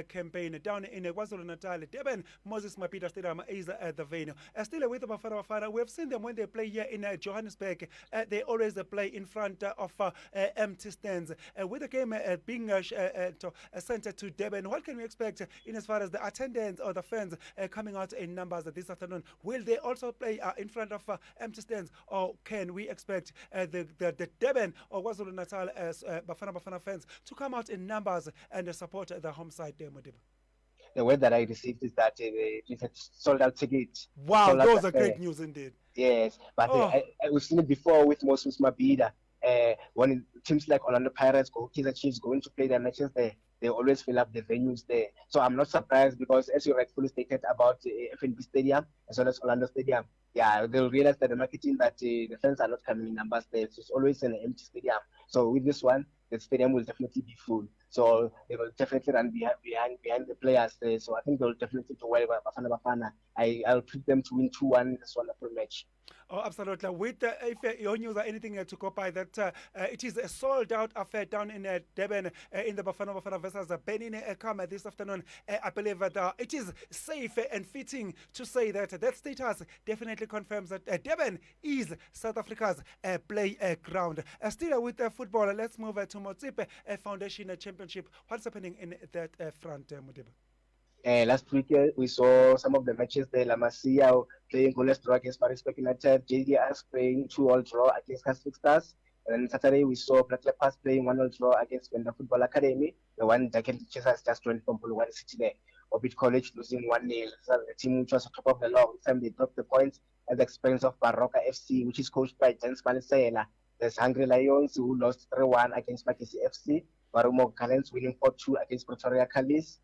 campaign down in KwaZulu-Natal. Durban, Moses Mapida Stadium is the venue. Still with Bafana, we have seen them when they play here in Johannesburg. They always play in front of empty stands. With the game being sent to Durban, what can we expect in as far as the attendance or the fans coming out in numbers this afternoon? Will they also play in front of empty stands, or can we expect the Durban or KwaZulu-Natal as Bafana fans to come out in numbers and support the home side there, Modiba? The word that I received is that it's a sold out ticket. Wow, Sold out those are affair. great news indeed. Yes, but Oh. we've seen it before with Moses Mabida. When teams like Orlando Pirates, Kaizer Chiefs going to play their matches there, they always fill up the venues there. So I'm not surprised because, as you rightfully stated about FNB Stadium as well as Orlando Stadium, yeah, they'll realize that the marketing that the fans are not coming in numbers there. So it's always an empty stadium. So with this one, the stadium will definitely be full. So they will definitely run behind the players there. So I think they'll definitely do well by Bafana. I'll pick them to win 2-1 in this wonderful match. Oh, absolutely. With if your news are anything to go by, that it is a sold-out affair down in Durban in the Bafana versus Benin come this afternoon. I believe that it is safe and fitting to say that that status definitely confirms that Durban is South Africa's playground. Still with football, let's move to Motsepe Foundation Championship. What's happening in that front, Modiba? Last week we saw some of the matches there. La Masia playing goalless draw against Paris United, JDS playing 2-2 draw against Catholic Stars. And then Saturday we saw Black Leopards playing 1-1 draw against Venda Football Academy. The one that has just joined from Polokwane City there. Orbit College losing 1-0. So the team which was on top of the long time, they dropped the points at the expense of Baroka FC, which is coached by Jens Malisela. There's Hungry Lions who lost 3-1 against Makisi FC. Barumo Gallants winning 4-2 against Pretoria Callis.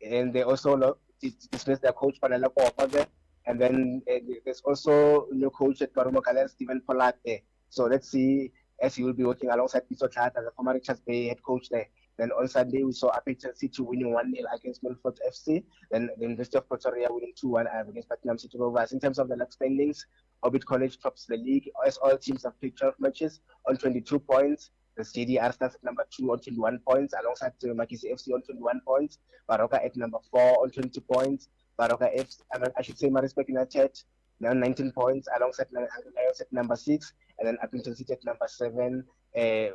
And they also dismissed their coach Panela Kofa. And then there's also new coach at Barumo Gallants, Stephen Pollard there. So let's see, as he will be working alongside Piso Chat as a former Richards Bay head coach there. Then on Sunday, we saw Appleton City winning 1-0 against Milford FC. Then the University of Pretoria winning 2-1 against Platinum City Rovers. In terms of the left standings, Orbit College tops the league, as all teams have played 12 matches on 22 points. The CDR starts at number 2 on 21 points, alongside Makisi FC on 21 points. Baroka at number 4 on 20 points. Baroka FC, I should say Marispec United, now 19 points, alongside Lions at number 6. And then Appleton City at number 7,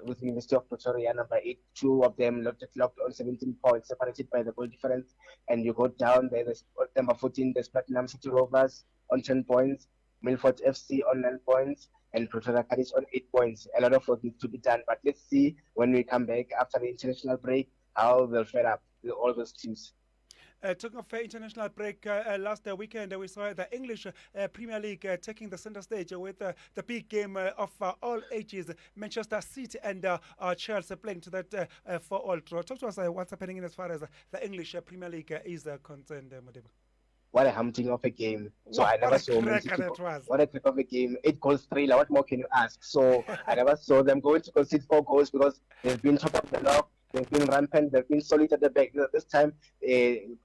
with University of Pretoria number 8. Two of them locked on 17 points, separated by the goal difference. And you go down there, there's number 14, there's Platinum City Rovers on 10 points. Milford FC on 9 points, and Pretoria Callis on 8 points. A lot of work needs to be done, but let's see when we come back after the international break how they'll fare up with all those teams. Talking of international break, last weekend we saw the English Premier League taking the center stage with the big game of all ages, Manchester City and Chelsea playing to that 4-4 draw. Talk to us what's happening as far as the English Premier League is concerned, Modiba. What a hunting of a game. So What I never a saw Man cracker City that was. What a crack of a game. 8 goals thriller. What more can you ask? So I never saw them going to concede 4 goals because they've been top of the log. They've been rampant. They've been solid at the back. This time,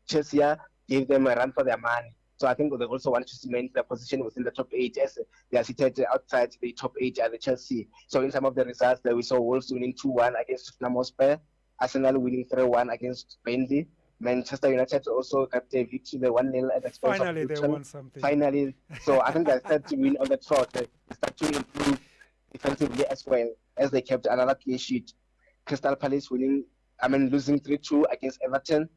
Chelsea gave them a run for their money. So I think they also want to cement their position within the top 8 as they are seated outside the top 8 at the Chelsea. So in some of the results that we saw, Wolves winning 2-1 against Tottenham Hotspur, Arsenal winning 3-1 against Burnley. Manchester United also got a victory, the 1-0 at the expense Finally, of they Luton. won something. Finally. So I think they start to win on the trot. They start to improve defensively as well, as they kept another clean sheet. Crystal Palace losing 3-2 against Everton.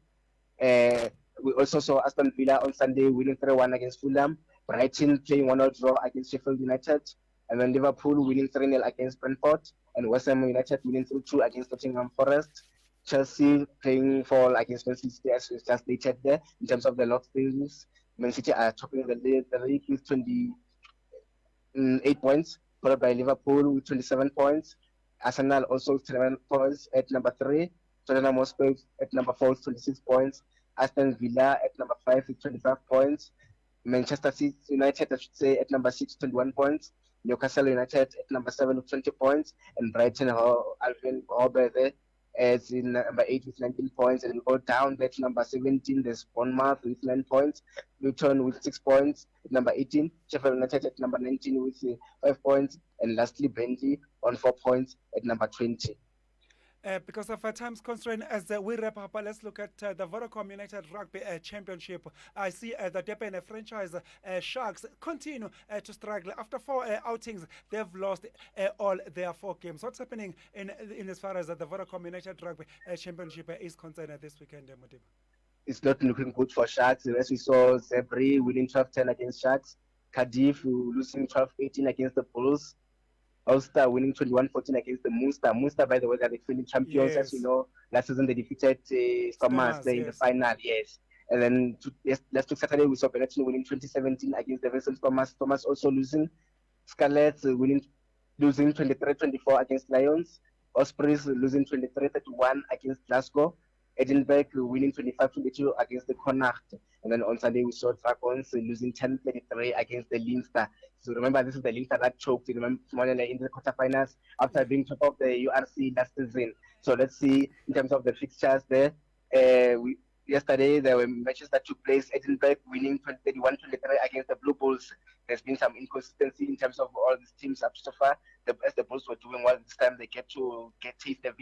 We also saw Aston Villa on Sunday winning 3-1 against Fulham. Brighton playing 1-0 draw against Sheffield United. And then Liverpool winning 3-0 against Brentford. And West Ham United winning 3-2 against Nottingham Forest. Chelsea playing for against Man City, as we just stated there. In terms of the log things, Man City are topping the league with 28 points, followed by Liverpool with 27 points. Arsenal also with 7 points at number 3. Tottenham Hotspur at number 4 with 26 points. Aston Villa at number 5 with 25 points. Manchester City United, I should say, at number 6 with 21 points. Newcastle United at number 7 with 20 points. And Brighton Albion there as in number 8 with 19 points, and we go down there to number 17, there's Bournemouth with 9 points, Luton with 6 points at number 18, Sheffield United at number 19 with 5 points, and lastly Burnley on 4 points at number 20. Because of time's constraint, as we wrap up, let's look at the Vodacom United Rugby Championship. I see the DBN franchise Sharks continue to struggle. After 4 outings, they've lost all their 4 games. What's happening in as far as the Vodacom United Rugby Championship is concerned this weekend, Modiba? It's not looking good for Sharks. As we saw, Zebri winning 12-10 against Sharks. Cardiff losing 12-18 against the Bulls. Ulster winning 21-14 against the Munster. Munster, by the way, they're the defending champions. As you know, last season they defeated Stormers in the final. Yes. And then last week Saturday, we saw Benetton winning 2017 against the Vessel Stormers. Stormers also losing. Scarlets losing 23-24 against Lions. Ospreys losing 23-31 against Glasgow. Edinburgh winning 25-22 against the Connacht. And then on Sunday, we saw Dragons losing 10-33 against the Leinster. So remember, this is the Leinster that choked in the quarterfinals after being top of the URC last season. So let's see in terms of the fixtures there. Yesterday, there were matches that took place. Edinburgh winning 31-23 against the Blue Bulls. There's been some inconsistency in terms of all these teams up so far. As the Bulls were doing well this time, they get taste the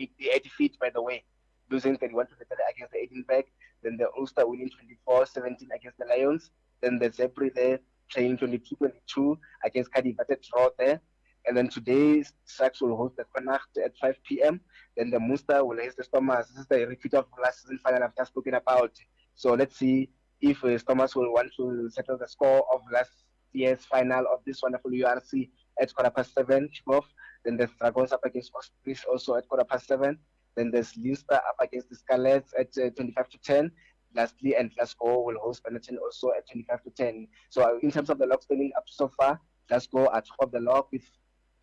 defeat, by the way, losing 31-23 against the Edinburgh. Then the Ulster winning 24-17 against the Lions. Then the Zebri there playing 22-22 against Cardiff at a draw there. And then today, Sharks will host the Connacht at 5 p.m. Then the Munster will host the Stormers. This is the repeat of last season final I've just spoken about. So let's see if Stormers will want to settle the score of last year's final of this wonderful URC at 7:15 kickoff. Then there's Dragons up against Ospreys also at 7:15. Then there's Leinster up against the Scarlets at 25-10. Lastly, and Glasgow will host Benetton also at 25-10. So in terms of the log standing up so far, Glasgow are top of the log with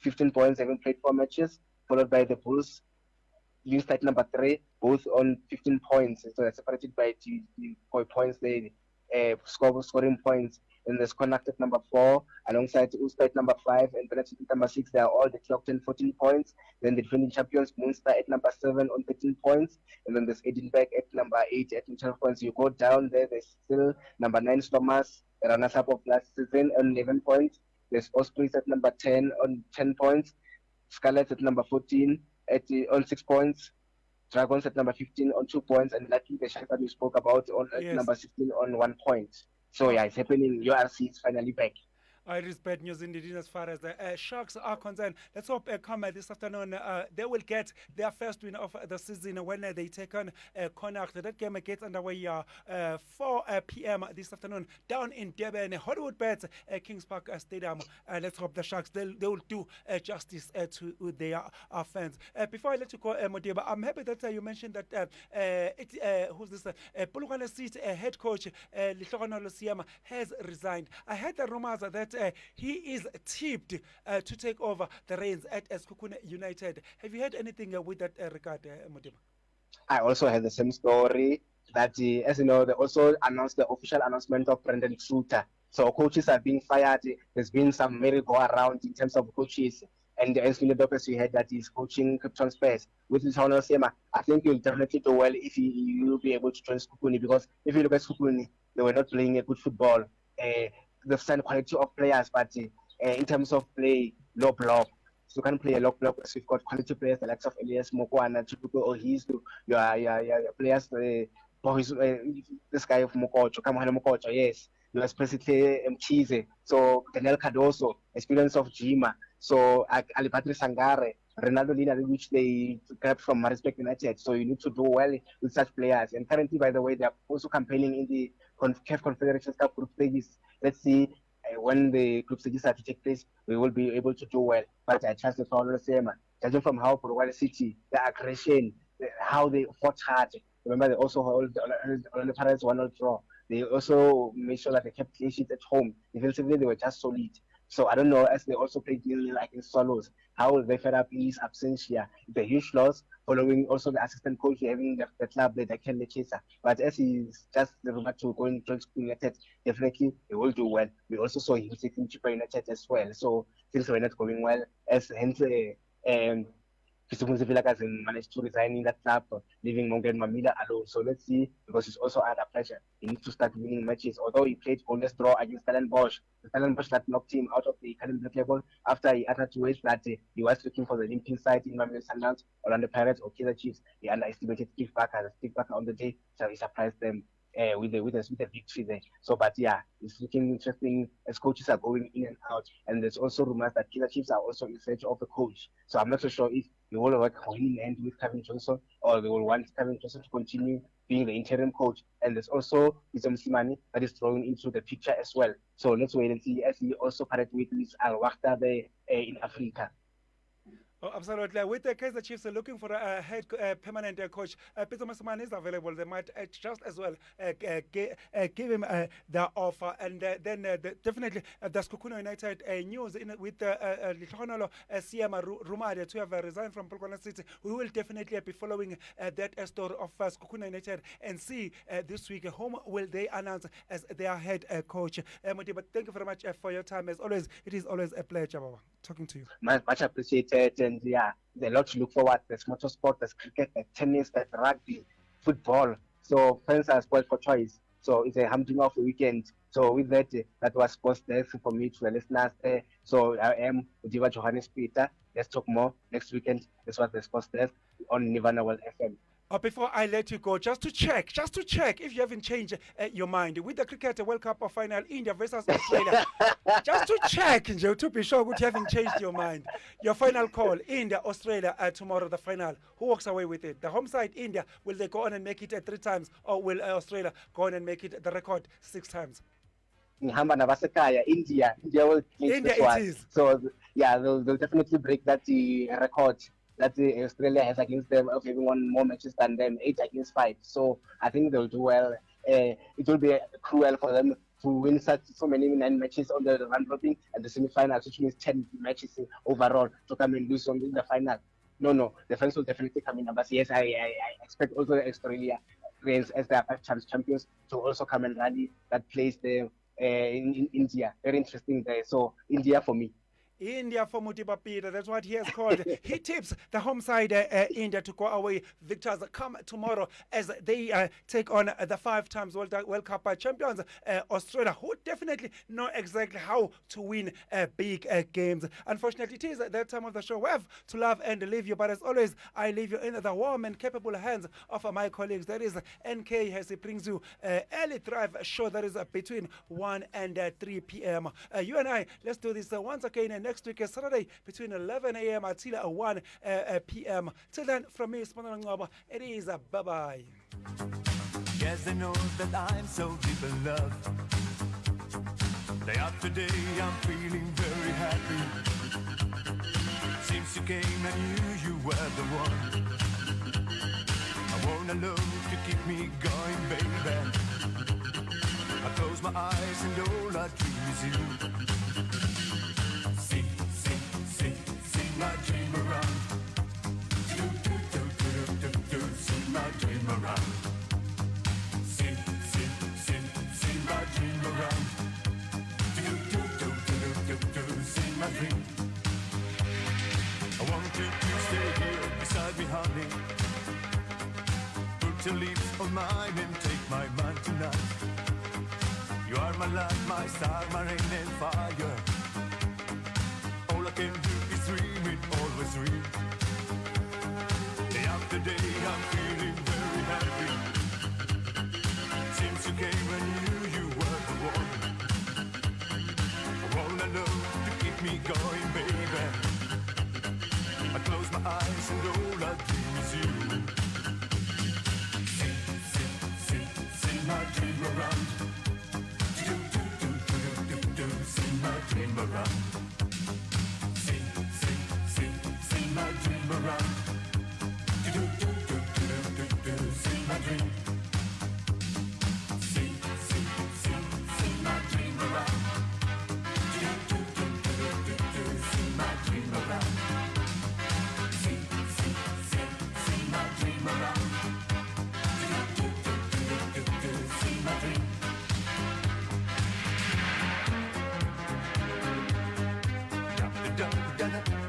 15 points, having played 4 matches, followed by the Bulls, Leinster at number 3, both on 15 points. So they're separated by 2 points there, scoring points. And there's Connacht at number 4, alongside Ulster at number 5, and Benetton at number 6. They are all clocked in 14 points. Then the defending champions, Munster at number 7 on 13 points. And then there's Edinburgh at number 8 at 12 points. You go down there, there's still number 9 Stormers, the runners-up of last season on 11 points. There's Ospreys at number 10 on 10 points. Scarlets at number 14 on 6 points. Dragons at number 15 on 2 points. And luckily the Sharks that we spoke about at number 16 on 1 point. So yeah, it's happening. URC is finally back. It is bad news indeed as far as the Sharks are concerned. Let's hope come this afternoon they will get their first win of the season when they take on Connacht. That game gets underway 4 p.m. this afternoon down in Durban. Hollywood Bets Kings Park Stadium. Let's hope the Sharks they will do justice to their fans. Before I let you go, Modiba, I'm happy that you mentioned that who's this Polokwane City head coach Lihlokwana Losiama has resigned. I heard the rumors that he is tipped to take over the reins at Eskukune United. Have you heard anything with that regard, Modiba? I also had the same story that, as you know, they also announced the official announcement of Brendan Shooter. So coaches are being fired. There's been some merry-go-around in terms of coaches. And as we heard that he's coaching transfers with Lihlokwana Losiama. I think he'll definitely do well if he'll be able to join Skukuni, because if you look at Skukuni, they were not playing a good football. The same quality of players, but in terms of play, low block. So you can't play a low block because we've got quality players the likes of Elias Mokwana, Chibuko, or he's your players. This guy of Mokocho, Kamahana Mokocho, yes. You basically Mchize. So Daniel Cardoso, experience of Jima. So Alipatri Sangare, Ronaldo Lina, which they grabbed from Marisbeck United. So you need to do well with such players. And currently, by the way, they are also campaigning in the CAF Confederation Cup group stages. Let's see when the group stages are to take place, we will be able to do well. But I trust the Lihlokwana Losiama, judging from how Polokwane City, the aggression, how they fought hard. Remember, they also hold the Pirates 1-0 draw. They also made sure that they kept clean sheets at home. Defensively, they were just solid. So I don't know, as they also played like in Swallows, how will they fed up in his absence here? It's a huge loss, following also the assistant coach having the club that can the chaser. But as he's just about to go into United, definitely he will do well. We also saw him taking Chippa United as well. So things were not going well, as hence Kisukunzi Vilakazi managed to resign in that club, leaving Mongen Mamila alone. So let's see, because he's also under pressure. He needs to start winning matches. Although he played goalless draw against Stellenbosch, the Stellenbosch that knocked him out of the current black level after he uttered words that he was looking for the Olympian side in Mamelodi Sundowns, Orlando Pirates, or Kaizer Chiefs. He underestimated Steve Barker. Steve Barker on the day, so he surprised them. With the victory there. So, but yeah, it's looking interesting as coaches are going in and out. And there's also rumors that Kaizer Chiefs are also in search of a coach. So I'm not so sure if they will work hand in hand with Kevin Johnson or they will want Kevin Johnson to continue being the interim coach. And there's also Izam Slimani that is thrown into the picture as well. So let's wait and see as he also partnered with Luis Al-Wakhtar there in Africa. Oh, absolutely. With the Kaizer Chiefs looking for a head permanent coach, Peter Masimane is available. They might just as well give him the offer. And then definitely the Skukuna United news with Litlhogonolo Siama Rumade to have resigned from Polokwane City. We will definitely be following that story of Skukuna United and see this week whom will they announce as their head coach. But thank you very much for your time. As always, it is always a pleasure, Baba, talking to you. Much appreciated. And yeah, there's a lot to look forward. There's motorsport, there's cricket, there's tennis, there's rugby, football. So fans are spoiled for choice. So it's a humping off weekend. So with that, that was sports desk for me to the listeners. So I am Udiva Johannes Peter. Let's talk more next weekend. This was the sports desk on Nirvana World FM. Before I let you go, just to check if you haven't changed your mind with the Cricket World Cup final, India versus Australia. Just to check, to be sure you haven't changed your mind. Your final call, India, Australia, tomorrow, the final. Who walks away with it? The home side, India, will they go on and make it 3 times, or will Australia go on and make it the record 6 times? India will clinch this one. Is. So yeah, they'll definitely break that record that Australia has against them of having won more matches than them, 8 against 5. So I think they'll do well. It will be cruel for them to win so many 9 matches on the round robin and the semi-finals, which means 10 matches overall to come and lose in the final. No, the fans will definitely come in. But yes, I expect also Australia as their 5 times champions to also come and rally that place there in India. Very interesting there. So India for me. India for Mutiba Peter, that's what he has called. He tips the home side India to go away victors come tomorrow as they take on the 5 times World Cup champions Australia, who definitely know exactly how to win big games. Unfortunately, it is that time of the show. We have to love and leave you, but as always, I leave you in the warm and capable hands of my colleagues. That is NK as he brings you early drive show that is between 1 and 3 p.m. You and I, let's do this once again next week, Saturday, between 11 a.m. until 1 p.m. Till then, from me, it is bye-bye. Yes, I know that I'm so deep in love. Day after day, I'm feeling very happy. Since you came, I knew you were the one. I want a love to keep me going, baby. I close my eyes and all I dream is you. See my dream around. See my dream around. See my dream around. See my dream. I want you to stay here beside me, honey. Put your lips on mine and take my mind tonight. You are my light, my star, my rain and fire. All I can do is dream it, always dream. Day after day, I'm feeling very happy. Since you came, I knew you were the one. I want a love to keep me going, baby. I close my eyes and all I dream is you. See my dream around. See my dream around. See my dream around. See my dream. See my dream around. See my dream around. See my dream around. See my dream. Da da da da.